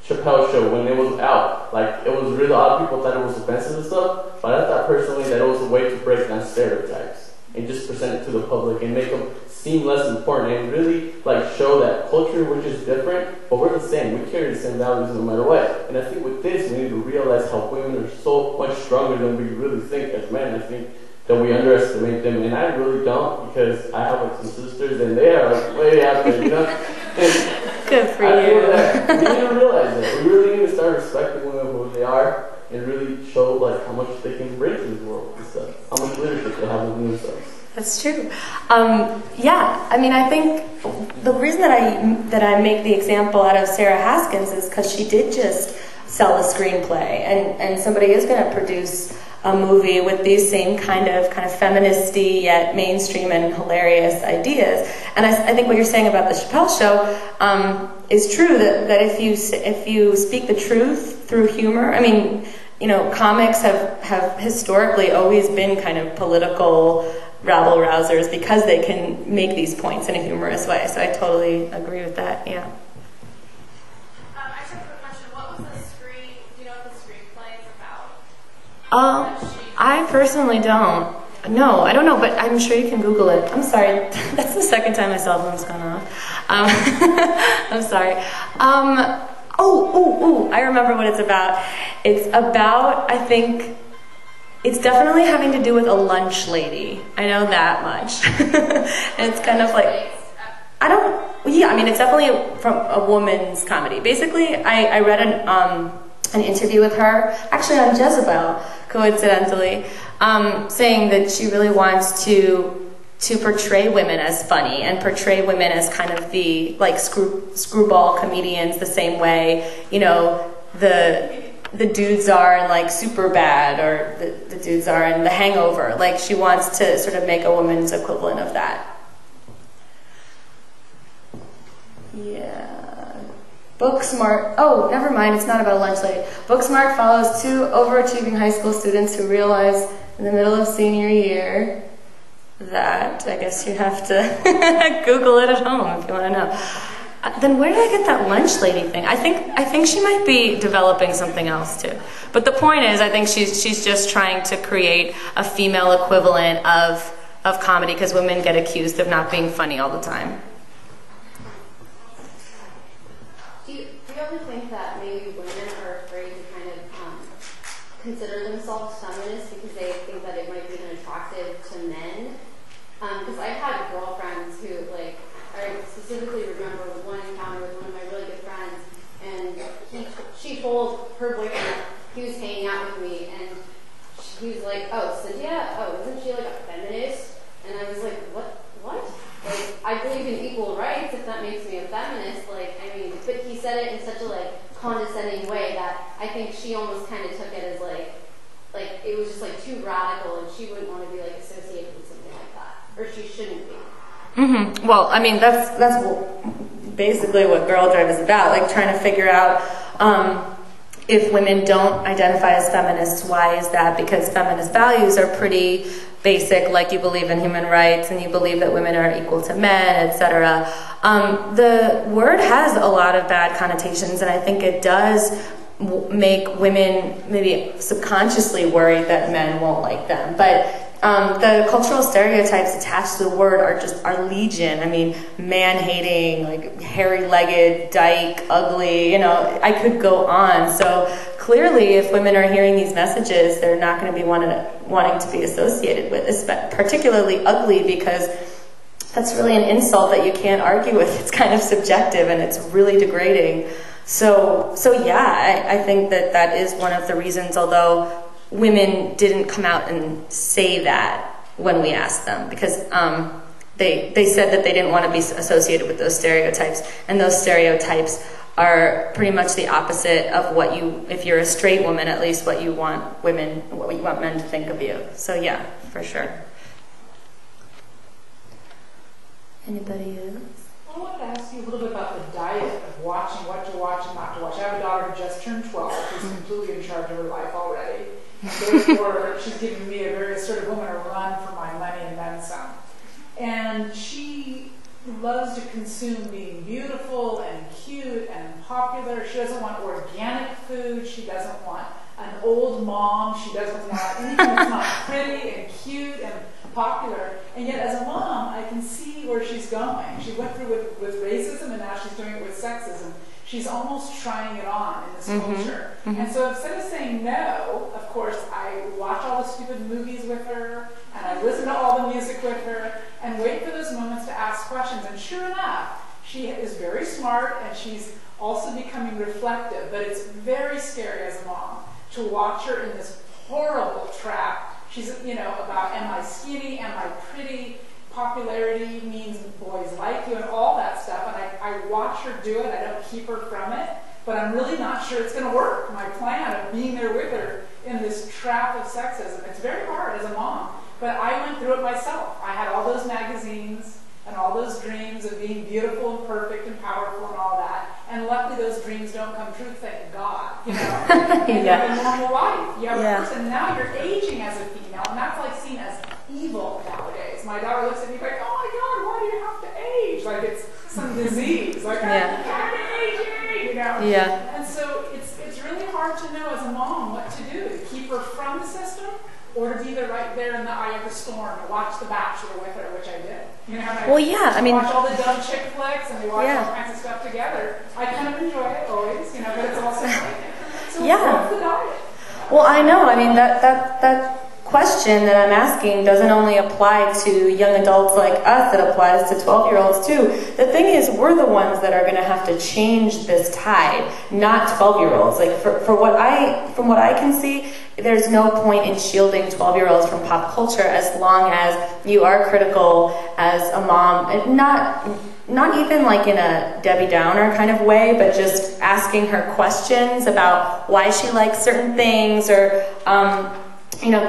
Chappelle Show when it was out. It was really, a lot of people thought it was offensive and stuff, but I thought personally that it was a way to break down stereotypes and just present it to the public and make them seem less important and really show that culture, which is different, but we're the same. We carry the same values no matter what. And I think with this, we need to realize how women are so much stronger than we really think as men. I think that we underestimate them, and I really don't because I have some sisters and they are way out there, you know? Good for I you. feel that we need to realize that. We really need to start respecting women for who they are and really show how much they can bring to the world and stuff. How much leadership they have within themselves. That's true. Yeah, I mean, I think the reason that I make the example out of Sarah Haskins is because she did just sell a screenplay, and somebody is going to produce a movie with these same kind of feministy yet mainstream and hilarious ideas. And I think what you're saying about the Chappelle Show is true. That if you speak the truth through humor, I mean, comics have historically always been kind of political rabble rousers because they can make these points in a humorous way. So I totally agree with that. Yeah. I just have a quick question. What was the screen? Do you know what the screenplay is about? I personally don't. No, I don't know, but I'm sure you can Google it. I'm sorry. That's the second time my cell phone's gone off. I'm sorry. I remember what it's about. It's about, I think, it's definitely having to do with a lunch lady. I know that much. And it's kind of it's definitely from a woman's comedy. Basically, I read an interview with her, actually on Jezebel, coincidentally, saying that she really wants to portray women as funny and portray women as kind of the screwball comedians the same way, the dudes are in Superbad or the dudes are in The Hangover. She wants to sort of make a woman's equivalent of that. Yeah. Booksmart. Oh, never mind. It's not about a lunch lady. Booksmart follows two overachieving high school students who realize in the middle of senior year that, I guess you have to Google it at home if you want to know. Then where did I get that lunch lady thing? I think she might be developing something else too. But the point is, I think she's just trying to create a female equivalent of comedy because women get accused of not being funny all the time. Do you ever think that maybe women are afraid to kind of consider themselves feminists because they think that it might be unattractive to men? Because I've had girlfriends who, I specifically remember one encounter with one of my really good friends, and she told her boyfriend that he was hanging out with me, and he was like, "Oh, Cynthia? Oh, isn't she a feminist?" And I was like, "What? I believe in equal rights. If that makes me a feminist, but he said it in such a condescending way that I think she almost kind of took it as it was just too radical, and she wouldn't want to be associated with something like that, or she shouldn't be." Mm-hmm. Well, I mean, that's basically what Girl Drive is about, trying to figure out if women don't identify as feminists, why is that? Because feminist values are pretty basic, you believe in human rights and you believe that women are equal to men, etc. The word has a lot of bad connotations, and I think it does make women maybe subconsciously worried that men won't like them. But the cultural stereotypes attached to the word are legion. I mean, man-hating, hairy-legged, dyke, ugly, I could go on. So clearly, if women are hearing these messages, they're not going to be wanting to be associated with, particularly ugly, because that's really an insult that you can't argue with. It's kind of subjective and it's really degrading. So yeah, I think that is one of the reasons, although women didn't come out and say that when we asked them, because they said that they didn't want to be associated with those stereotypes, and those stereotypes are pretty much the opposite of what you, if you're a straight woman, at least what you want men to think of you. So yeah, for sure. Anybody else? I wanted to ask you a little bit about the diet of watching what to watch and not to watch. I have a daughter who just turned 12, who's completely in charge of her life already. And therefore, she's given me a very assertive woman a run for my money and then some. And she loves to consume being beautiful and cute and popular. She doesn't want organic food. She doesn't want an old mom. She doesn't want anything that's not pretty and cute and popular. And yet, as a mom, I can see where she's going. She went through with racism, and now she's doing it with sexism. She's almost trying it on in this culture. And so instead of saying no, of course, I watch all the stupid movies with her, and I listen to all the music with her, and wait for those moments to ask questions. And sure enough, she is very smart, and she's also becoming reflective. But it's very scary as a mom to watch her in this horrible trap. She's, about, am I skinny, am I pretty? Popularity means boys like you and all that stuff, and I watch her do it. I don't keep her from it, but I'm really not sure it's going to work. My plan of being there with her in this trap of sexism, it's very hard as a mom, but I went through it myself. I had all those magazines and all those dreams of being beautiful and perfect and powerful and all that, and luckily those dreams don't come true, thank God. You have a normal life. You have a person, now you're aging as a female, and that's like seen as evil nowadays. My daughter looks at me like, oh my God, why do you have to age? Like it's some disease. Like, I'm aging, And so it's really hard to know as a mom what to do, to keep her from the system, or to be there right there in the eye of the storm, to watch The Bachelor with her, which I did. Watch all the dumb chick flicks, and we watch all kinds of stuff together. I kind of enjoy it always, but it's also frightening. So what's the diet? Well, I know. That question that I'm asking doesn't only apply to young adults like us, it applies to 12-year-olds too. The thing is, we're the ones that are going to have to change this tide, not 12-year-olds. Like from what I can see, there's no point in shielding 12-year-olds from pop culture as long as you are critical as a mom, and not even like in a Debbie Downer kind of way, but just asking her questions about why she likes certain things, or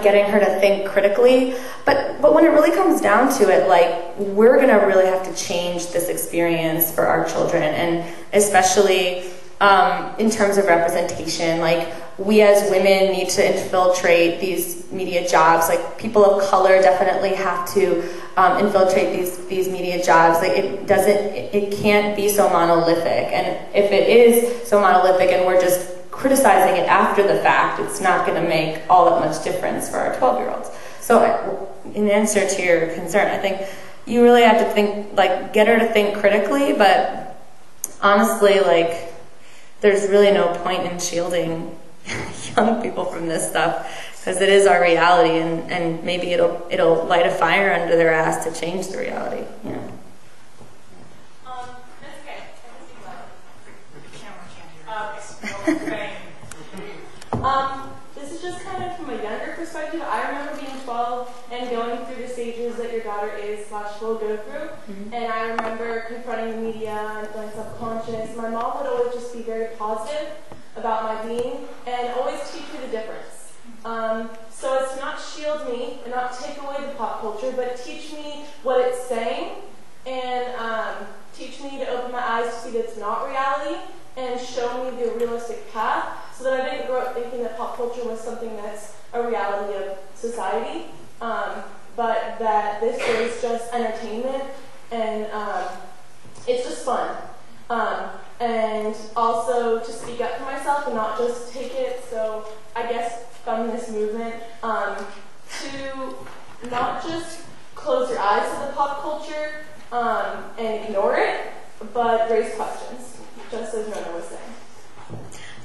getting her to think critically. But when it really comes down to it, like, we're going to really have to change this experience for our children, and especially in terms of representation. Like, we as women need to infiltrate these media jobs. Like, people of color definitely have to infiltrate these media jobs. Like, it can't be so monolithic. And if it is so monolithic and we're just criticizing it after the fact, it's not going to make all that much difference for our 12-year-olds. So in answer to your concern, I think you really have to think, like, get her to think critically, but honestly, like, there's really no point in shielding young people from this stuff, because it is our reality, and maybe it'll light a fire under their ass to change the reality, This is just kind of from a younger perspective. I remember being 12 and going through the stages that your daughter will go through. And I remember confronting the media and feeling self-conscious. My mom would always just be very positive about my being and always teach me the difference. So it's not shield me and not take away the pop culture, but teach me what it's saying, and teach me to open my eyes to see that it's not reality, and show me the realistic path, so that I didn't grow up thinking that pop culture was something that's a reality of society, but that this is just entertainment, and it's just fun. And also to speak up for myself and not just take it, so I guess feminist movement, to not just close your eyes to the pop culture and ignore it, but raise questions, just as Nona was saying.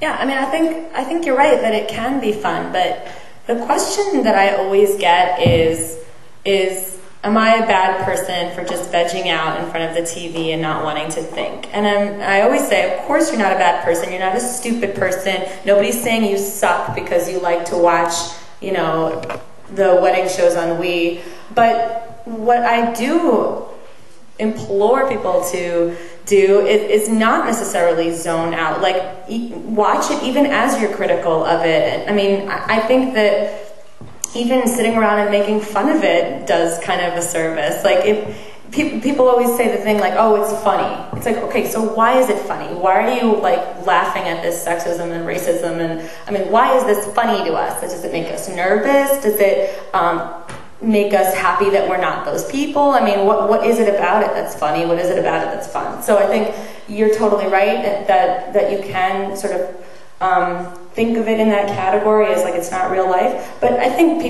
Yeah, I think you're right that it can be fun, but the question that I always get is am I a bad person for just vegging out in front of the TV and not wanting to think? And I always say, of course you're not a bad person. You're not a stupid person. Nobody's saying you suck because you like to watch, you know, the wedding shows on Wii. But what I do implore people to do is not necessarily zone out. Like, watch it even as you're critical of it. I mean, I think that even sitting around and making fun of it does kind of a service. Like, if people always say the thing like, oh, it's funny. It's like, okay, so why is it funny? Why are you like laughing at this sexism and racism? And I mean, why is this funny to us? Does it make us nervous? Does it make us happy that we're not those people? I mean, what is it about it that's funny? What is it about it that's fun? So I think you're totally right that you can sort of think of it in that category as like it's not real life. But I think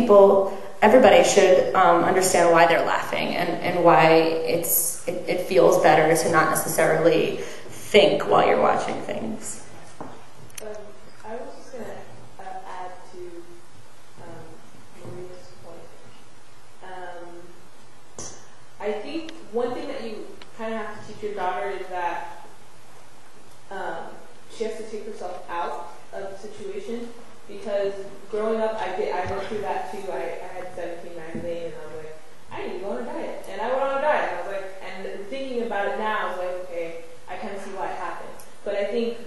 everybody should understand why they're laughing and why it feels better to not necessarily think while you're watching things. I was just going to add to Maria's point. I think one thing that you kind of have to teach your daughter is that she has to take herself out of the situation, because growing up, I went through that too. I had 17 magazine, and I was like, I need to go on a diet, and I went on a diet. And I was like, and thinking about it now, I was like, okay, I kind of see why it happened. But I think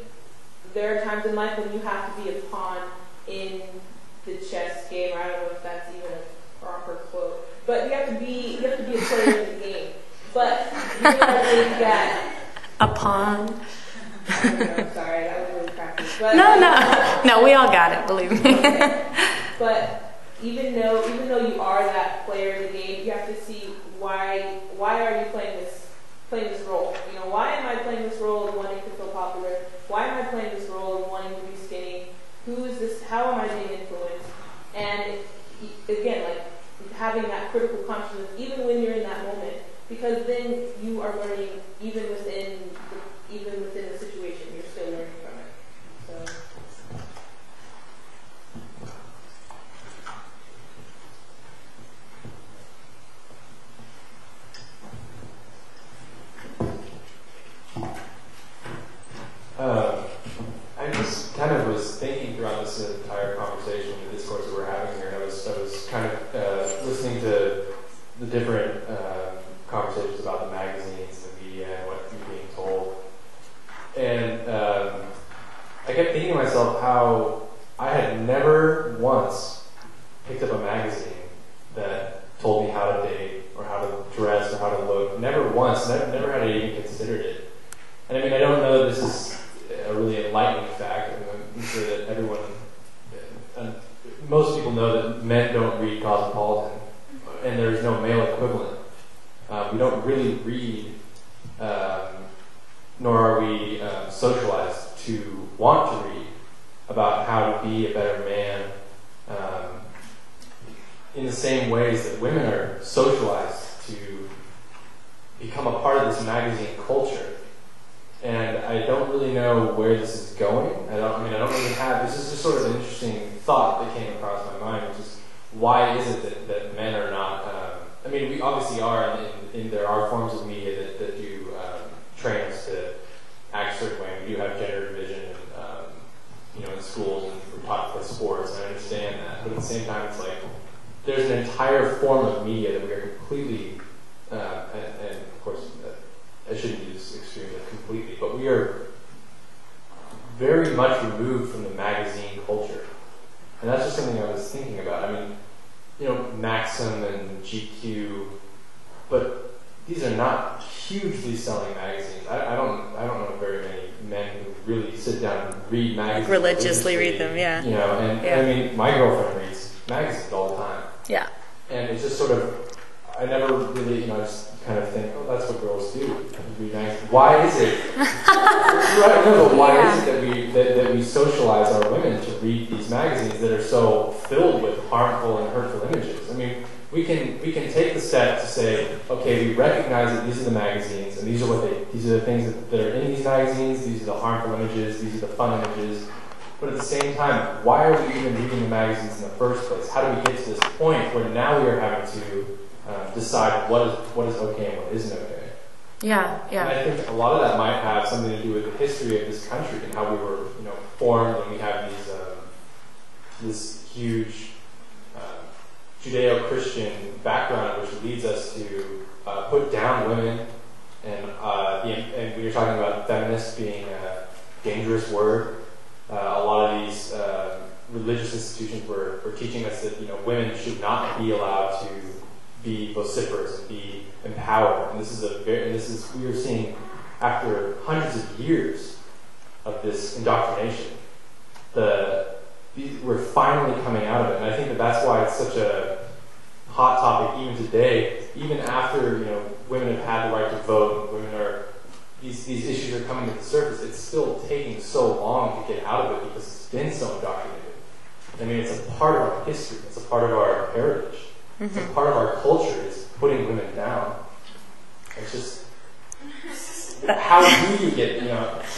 there are times in life when you have to be a pawn in the chess game. Or I don't know if that's even a proper quote, but you have to be a player in the game. But you realize that a pawn. I'm sorry, that was really crappy. But, No, we all got it, believe me. Okay. But even though you are that player in the game, you have to see why are you playing this role? You know, why am I playing this role of wanting to feel popular? Why am I playing this role of wanting to be skinny? Who is this? How am I being influenced? And again, like having that critical consciousness, even when you're in that moment, because then you are learning even within the situation, you're still learning from it. So. I just kind of was thinking throughout this entire conversation, the discourse that we're having here, and I was kind of listening to the different conversations about the magazines, the media, and what you're being told. And I kept thinking to myself how I had never once picked up a magazine that told me how to date or how to dress or how to look. Never once. Never had I even considered it. And I mean, I don't know that this is a really enlightening fact. I'm sure that everyone, most people know that men don't read Cosmopolitan, and there's no male equivalent. We don't really read, nor are we socialized to want to read about how to be a better man in the same ways that women are socialized to become a part of this magazine culture. And I don't really know where this is going. I don't really have, this is just sort of an interesting thought that came across my mind, which is why is it that men are not, I mean, we obviously are, and there are forms of media that do train us to act a certain way. We do have gender division, in schools, and we're taught to play sports, and I understand that. But at the same time, it's like, there's an entire form of media that we are completely, and of course, I shouldn't use extremely completely, but we are very much removed from the magazine culture. And that's just something I was thinking about. I mean, Maxim and GQ, but these are not hugely selling magazines. I don't know very many men who really sit down and read magazines. Religiously read them, yeah. I mean, my girlfriend reads magazines all the time. Yeah. And it's just sort of, I never really, just kind of think, oh, that's what girls do. Read magazines. Why is it? Right, no, but why is it that we socialize our women to read these magazines that are so filled with harmful and hurtful images? I mean, we can take the step to say, okay, we recognize that these are the magazines, and these are the things that are in these magazines. These are the harmful images. These are the fun images. But at the same time, why are we even reading the magazines in the first place? How do we get to this point where now we are having to decide what is okay and what isn't okay. Yeah, yeah. And I think a lot of that might have something to do with the history of this country and how we were, formed, and we have these this huge Judeo-Christian background, which leads us to put down women, and when you're talking about feminists being a dangerous word, a lot of these religious institutions were teaching us that women should not be allowed to be vociferous and be empowered. And we are seeing after hundreds of years of this indoctrination, we're finally coming out of it. And I think that's why it's such a hot topic even today, even after women have had the right to vote, and these issues are coming to the surface. It's still taking so long to get out of it because it's been so indoctrinated. I mean, it's a part of our history. It's a part of our heritage. It's a part of our culture is putting women down. It's just, how do you get,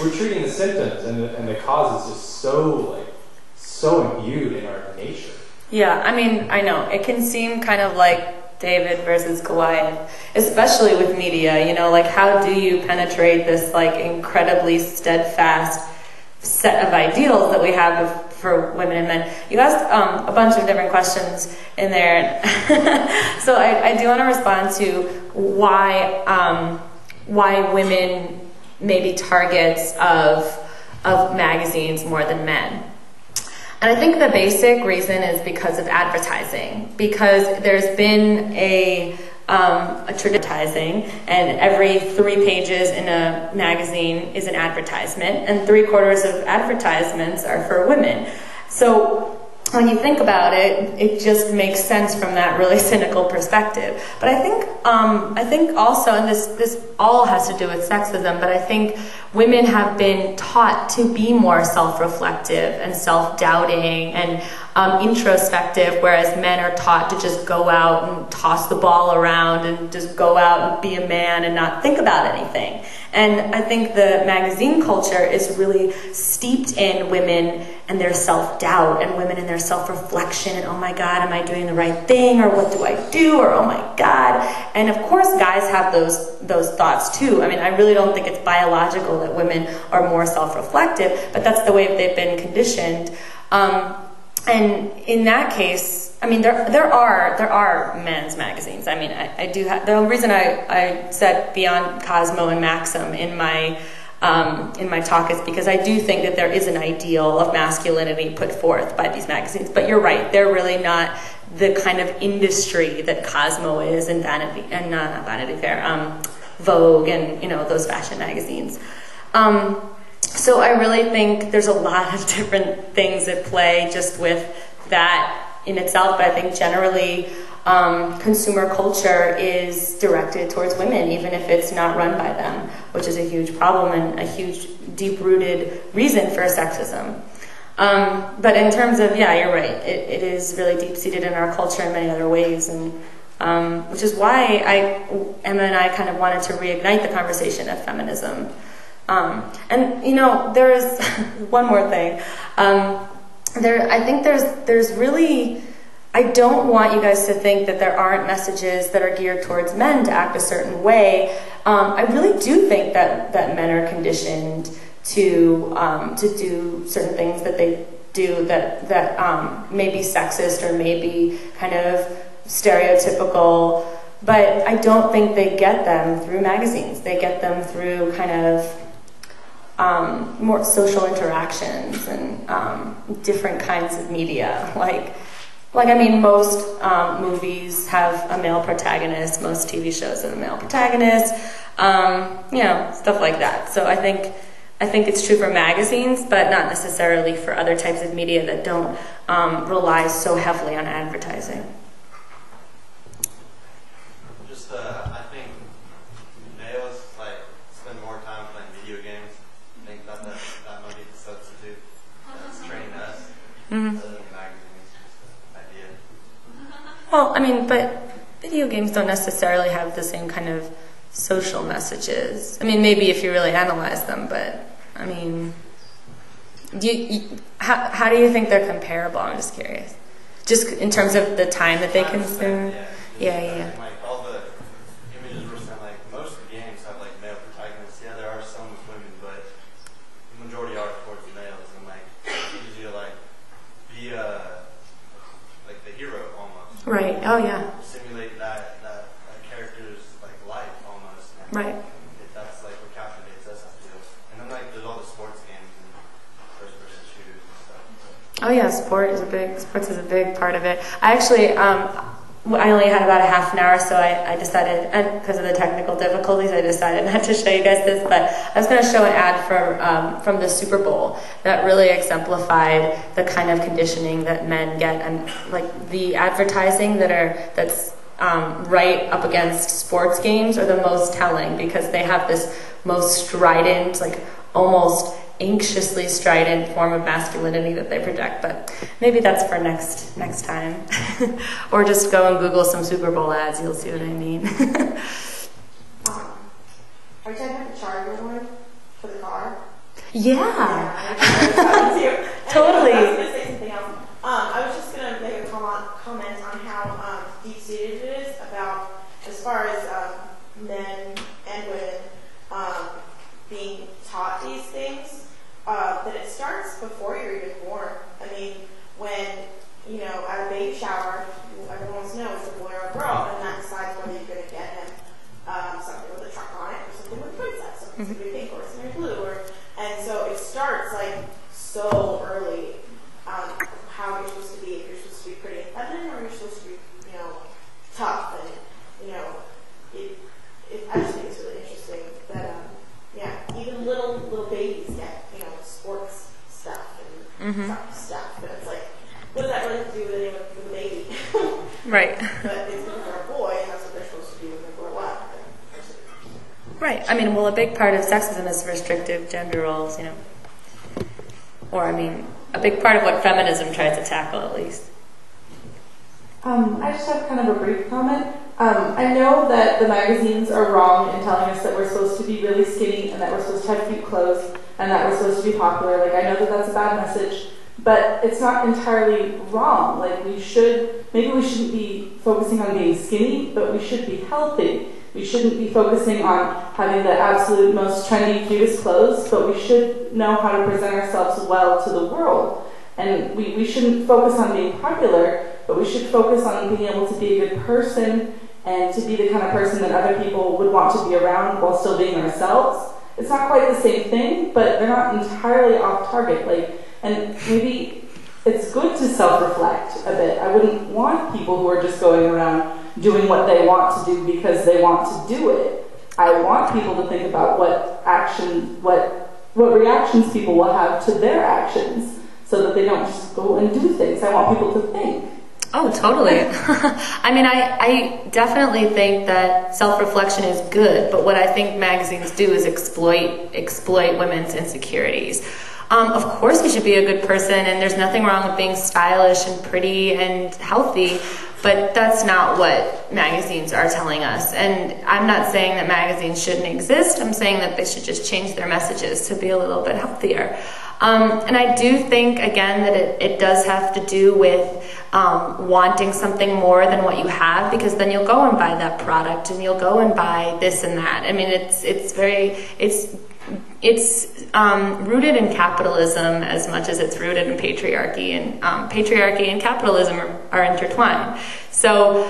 we're treating the symptoms and the cause is just so imbued in our nature. Yeah, I mean, I know. It can seem kind of like David versus Goliath, especially with media, like how do you penetrate this incredibly steadfast set of ideals that we have for women and men. You asked a bunch of different questions in there. So I do want to respond to why women may be targets of magazines more than men. And I think the basic reason is because of advertising. Because there's been a advertising, and every 3 pages in a magazine is an advertisement, and 3/4 of advertisements are for women. So when you think about it, it just makes sense from that really cynical perspective. But I think also, and this all has to do with sexism, but I think women have been taught to be more self-reflective and self-doubting and introspective, whereas men are taught to just go out and toss the ball around and just go out and be a man and not think about anything. And I think the magazine culture is really steeped in women and their self-doubt, and women and their self-reflection, and oh my God, am I doing the right thing, or what do I do, or oh my God. And of course guys have those thoughts too. I mean, I really don't think it's biological that women are more self-reflective, but that's the way they've been conditioned. And in that case, I mean, there are men's magazines. I mean, I do have, the reason I said beyond Cosmo and Maxim in my talk is because I do think that there is an ideal of masculinity put forth by these magazines. But you're right, they're really not the kind of industry that Cosmo is, and Vanity, and not Vanity Fair, Vogue, and those fashion magazines. So I really think there's a lot of different things at play just with that in itself, but I think generally consumer culture is directed towards women, even if it's not run by them, which is a huge problem and a huge deep-rooted reason for sexism. But in terms of, yeah, you're right, it is really deep-seated in our culture in many other ways, and which is why Emma and I kind of wanted to reignite the conversation of feminism. And there is one more thing. I think there's really, I don't want you guys to think that there aren't messages that are geared towards men to act a certain way. I really do think that men are conditioned to do certain things that they do that may be sexist or may be kind of stereotypical, but I don't think they get them through magazines. They get them through kind of more social interactions and different kinds of media. Like I mean, most movies have a male protagonist. Most TV shows have a male protagonist. Stuff like that. So I think it's true for magazines, but not necessarily for other types of media that don't rely so heavily on advertising. I think males spend more time playing video games. I think that might be the substitute that's training us. Mm-hmm. Other than magazines, just an idea. Well, I mean, but video games don't necessarily have the same kind of social messages. I mean, maybe if you really analyze them, but I mean, how do you think they're comparable? I'm just curious. Just in terms of the time that they consume. Yeah. Right. Oh yeah. Simulate that character's like life almost. And Right. That's like what captivates us, I feel. And then like there's all the sports games and first-person shooters and stuff. Oh yeah, sports is a big part of it. I actually, I only had about a half an hour, so I decided, and because of the technical difficulties, I decided not to show you guys this, but I was going to show an ad from the Super Bowl that really exemplified the kind of conditioning that men get, and like the advertising that's right up against sports games are the most telling, because they have this most strident, like almost anxiously strident form of masculinity that they project. But maybe that's for next time. Or just go and Google some Super Bowl ads, you'll see what I mean. Are you talking about the charger one for the car? Yeah. Totally. Totally. I was going to say something else. I was just going to make a comment on how deep-seated it is about, as far as men and women being taught these things, that it starts before you're even born. I mean, when, at a baby shower, everyone wants to know is it a boy or a girl, and that decides whether you're going to get him something with a truck on it, or something with princess, something to be pink, or something blue, and so it starts like so early, how you're supposed to be, if you're supposed to be pretty and feminine, or you're supposed to be, tough, and, I just think it's really interesting that, even little babies get, sports stuff and stuff, but it's like, what does that really have to do with anyone with a baby? Right. But it's because they're a boy, and that's what they're supposed to do when they grow up. Right. I mean, well, a big part of sexism is restrictive gender roles, Or, a big part of what feminism tries to tackle, at least. I just have kind of a brief comment. I know that the magazines are wrong in telling us that we're supposed to be really skinny and that we're supposed to have cute clothes and that we're supposed to be popular. Like, I know that that's a bad message, but it's not entirely wrong. Like, maybe we shouldn't be focusing on being skinny, but we should be healthy. We shouldn't be focusing on having the absolute most trendy, cutest clothes, but we should know how to present ourselves well to the world. And we shouldn't focus on being popular, but we should focus on being able to be a good person and to be the kind of person that other people would want to be around while still being ourselves. It's not quite the same thing, but they're not entirely off target. And maybe it's good to self-reflect a bit. I wouldn't want people who are just going around doing what they want to do because they want to do it. I want people to think about what reactions people will have to their actions, so that they don't just go and do things. I want people to think. Oh, totally. I definitely think that self-reflection is good, but what I think magazines do is exploit women's insecurities. Of course you should be a good person, and there's nothing wrong with being stylish and pretty and healthy, but that's not what magazines are telling us. And I'm not saying that magazines shouldn't exist. I'm saying that they should just change their messages to be a little bit healthier. And I do think, again, that it does have to do with wanting something more than what you have, because then you'll go and buy that product and you'll go and buy this and that. It's rooted in capitalism as much as it's rooted in patriarchy, and patriarchy and capitalism are intertwined. So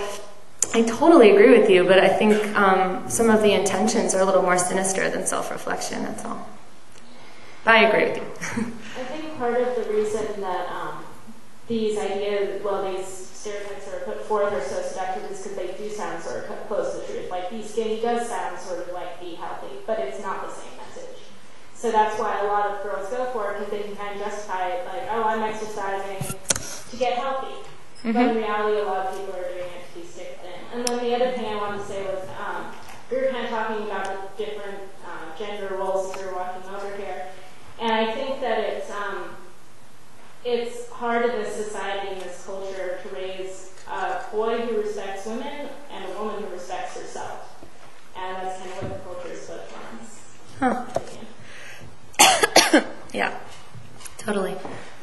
I totally agree with you, but I think some of the intentions are a little more sinister than self-reflection, that's all. I agree with you. I think part of the reason that these ideas, these stereotypes that are put forth are so seductive is because they do sound sort of close to the truth. Like, be skinny does sound sort of like be healthy, but it's not the same message. So that's why a lot of girls go for it, because they can kind of justify it, like, oh, I'm exercising to get healthy. Mm-hmm. But in reality, a lot of people are doing it to be stick thin. And then the other thing I wanted to say was, we were kind of talking about the different gender roles as we were walking over here. And I think that it's hard in this society, in this culture, to raise a boy who respects women and a woman who respects herself. And that's kind of what the culture is built on. Huh. Yeah, totally. I'm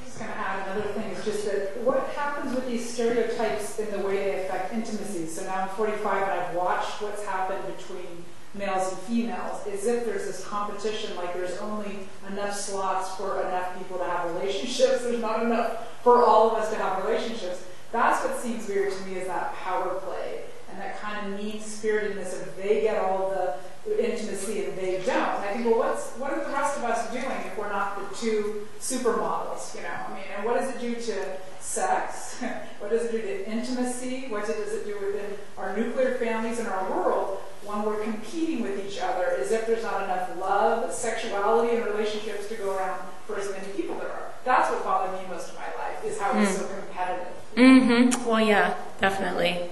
just going to add another thing. It's just that what happens with these stereotypes in the way they affect intimacy. So now I'm 45 and I've watched what's happened between males and females, is if there's this competition, like there's only enough slots for enough people to have relationships, there's not enough for all of us to have relationships. That's what seems weird to me, is that power play and that kind of mean-spiritedness of they get all the intimacy and they don't. And I think, well, what are the rest of us doing if we're not the two supermodels, you know? I mean, and what does it do to sex? What does it do to intimacy? What does it do within our nuclear families and our world when we're competing with each other as if there's not enough love, sexuality, and relationships to go around for as many people there are? That's what bothered me most of my life, is how it's so competitive. Mm-hmm. Well, yeah, definitely.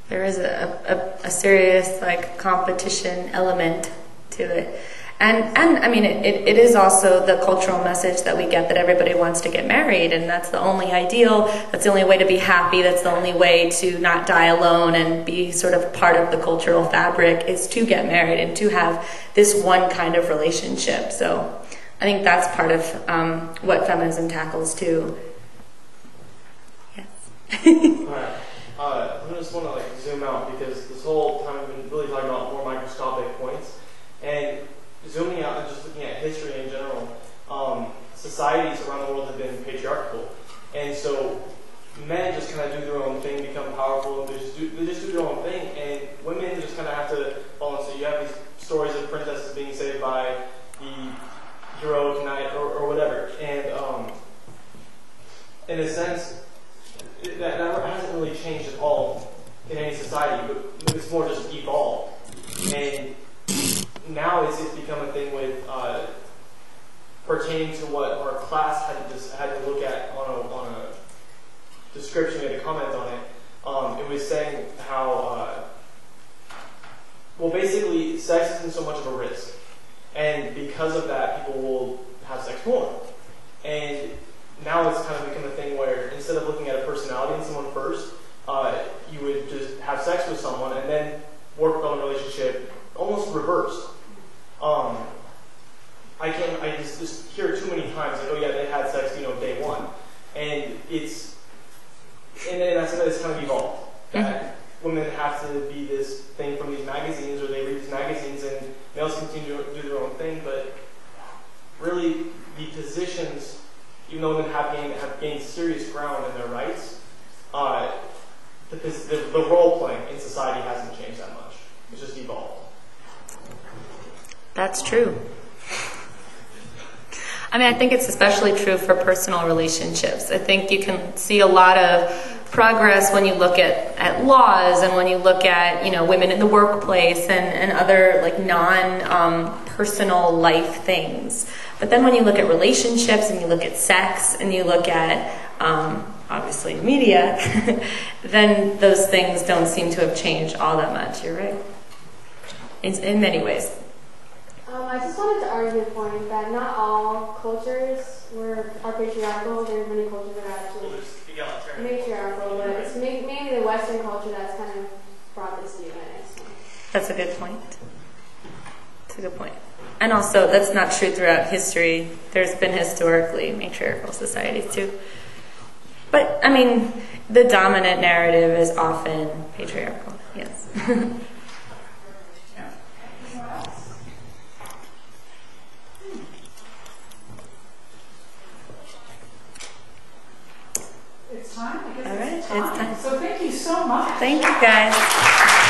There is a serious like competition element to it. And I mean, it is also the cultural message that we get that everybody wants to get married, and that's the only ideal, that's the only way to be happy, that's the only way to not die alone and be sort of part of the cultural fabric, is to get married and to have this one kind of relationship. So I think that's part of what feminism tackles too. Yes. Alright. I just want to like zoom out, because this whole time I've been really talking about more microscopic points, and zooming out and just looking at history in general, societies around the world have been patriarchal, and so men just kind of do their own thing, become powerful, and they just do their own thing, and women just kind of have to follow. So you have these stories of princesses being saved by the heroic knight or whatever, and in a sense, that hasn't really changed at all in any society, but it's more just evolved. And now it's become a thing with pertaining to what our class had to look at on a description and a comment on it. It was saying how well, basically sex isn't so much of a risk, and because of that people will have sex more. And now it's kind of become a thing where instead of looking at a personality in someone first, you would just have sex with someone and then work on a relationship almost reversed. I just hear too many times like, oh yeah, they had sex, day one, and then it's kind of evolved. That women have to be this thing from these magazines, or they read these magazines, and males continue to do their own thing. But really, the positions, even though women have gained serious ground in their rights, the role playing in society hasn't changed that much. It's just evolved. That's true. I mean, I think it's especially true for personal relationships. I think you can see a lot of progress when you look at laws, and when you look at, women in the workplace and other like non-personal life things. But then when you look at relationships and you look at sex and you look at obviously media, then those things don't seem to have changed all that much. You're right. In many ways. I just wanted to argue the point that not all cultures are patriarchal. There's many cultures that are actually matriarchal, but it's mainly the Western culture that's kind of brought this to you guys. That's a good point. That's a good point. And also, that's not true throughout history. There's been historically matriarchal societies too. But, I mean, the dominant narrative is often patriarchal, yes. It's time? I guess All right, it's time. So thank you so much. Thank you, guys.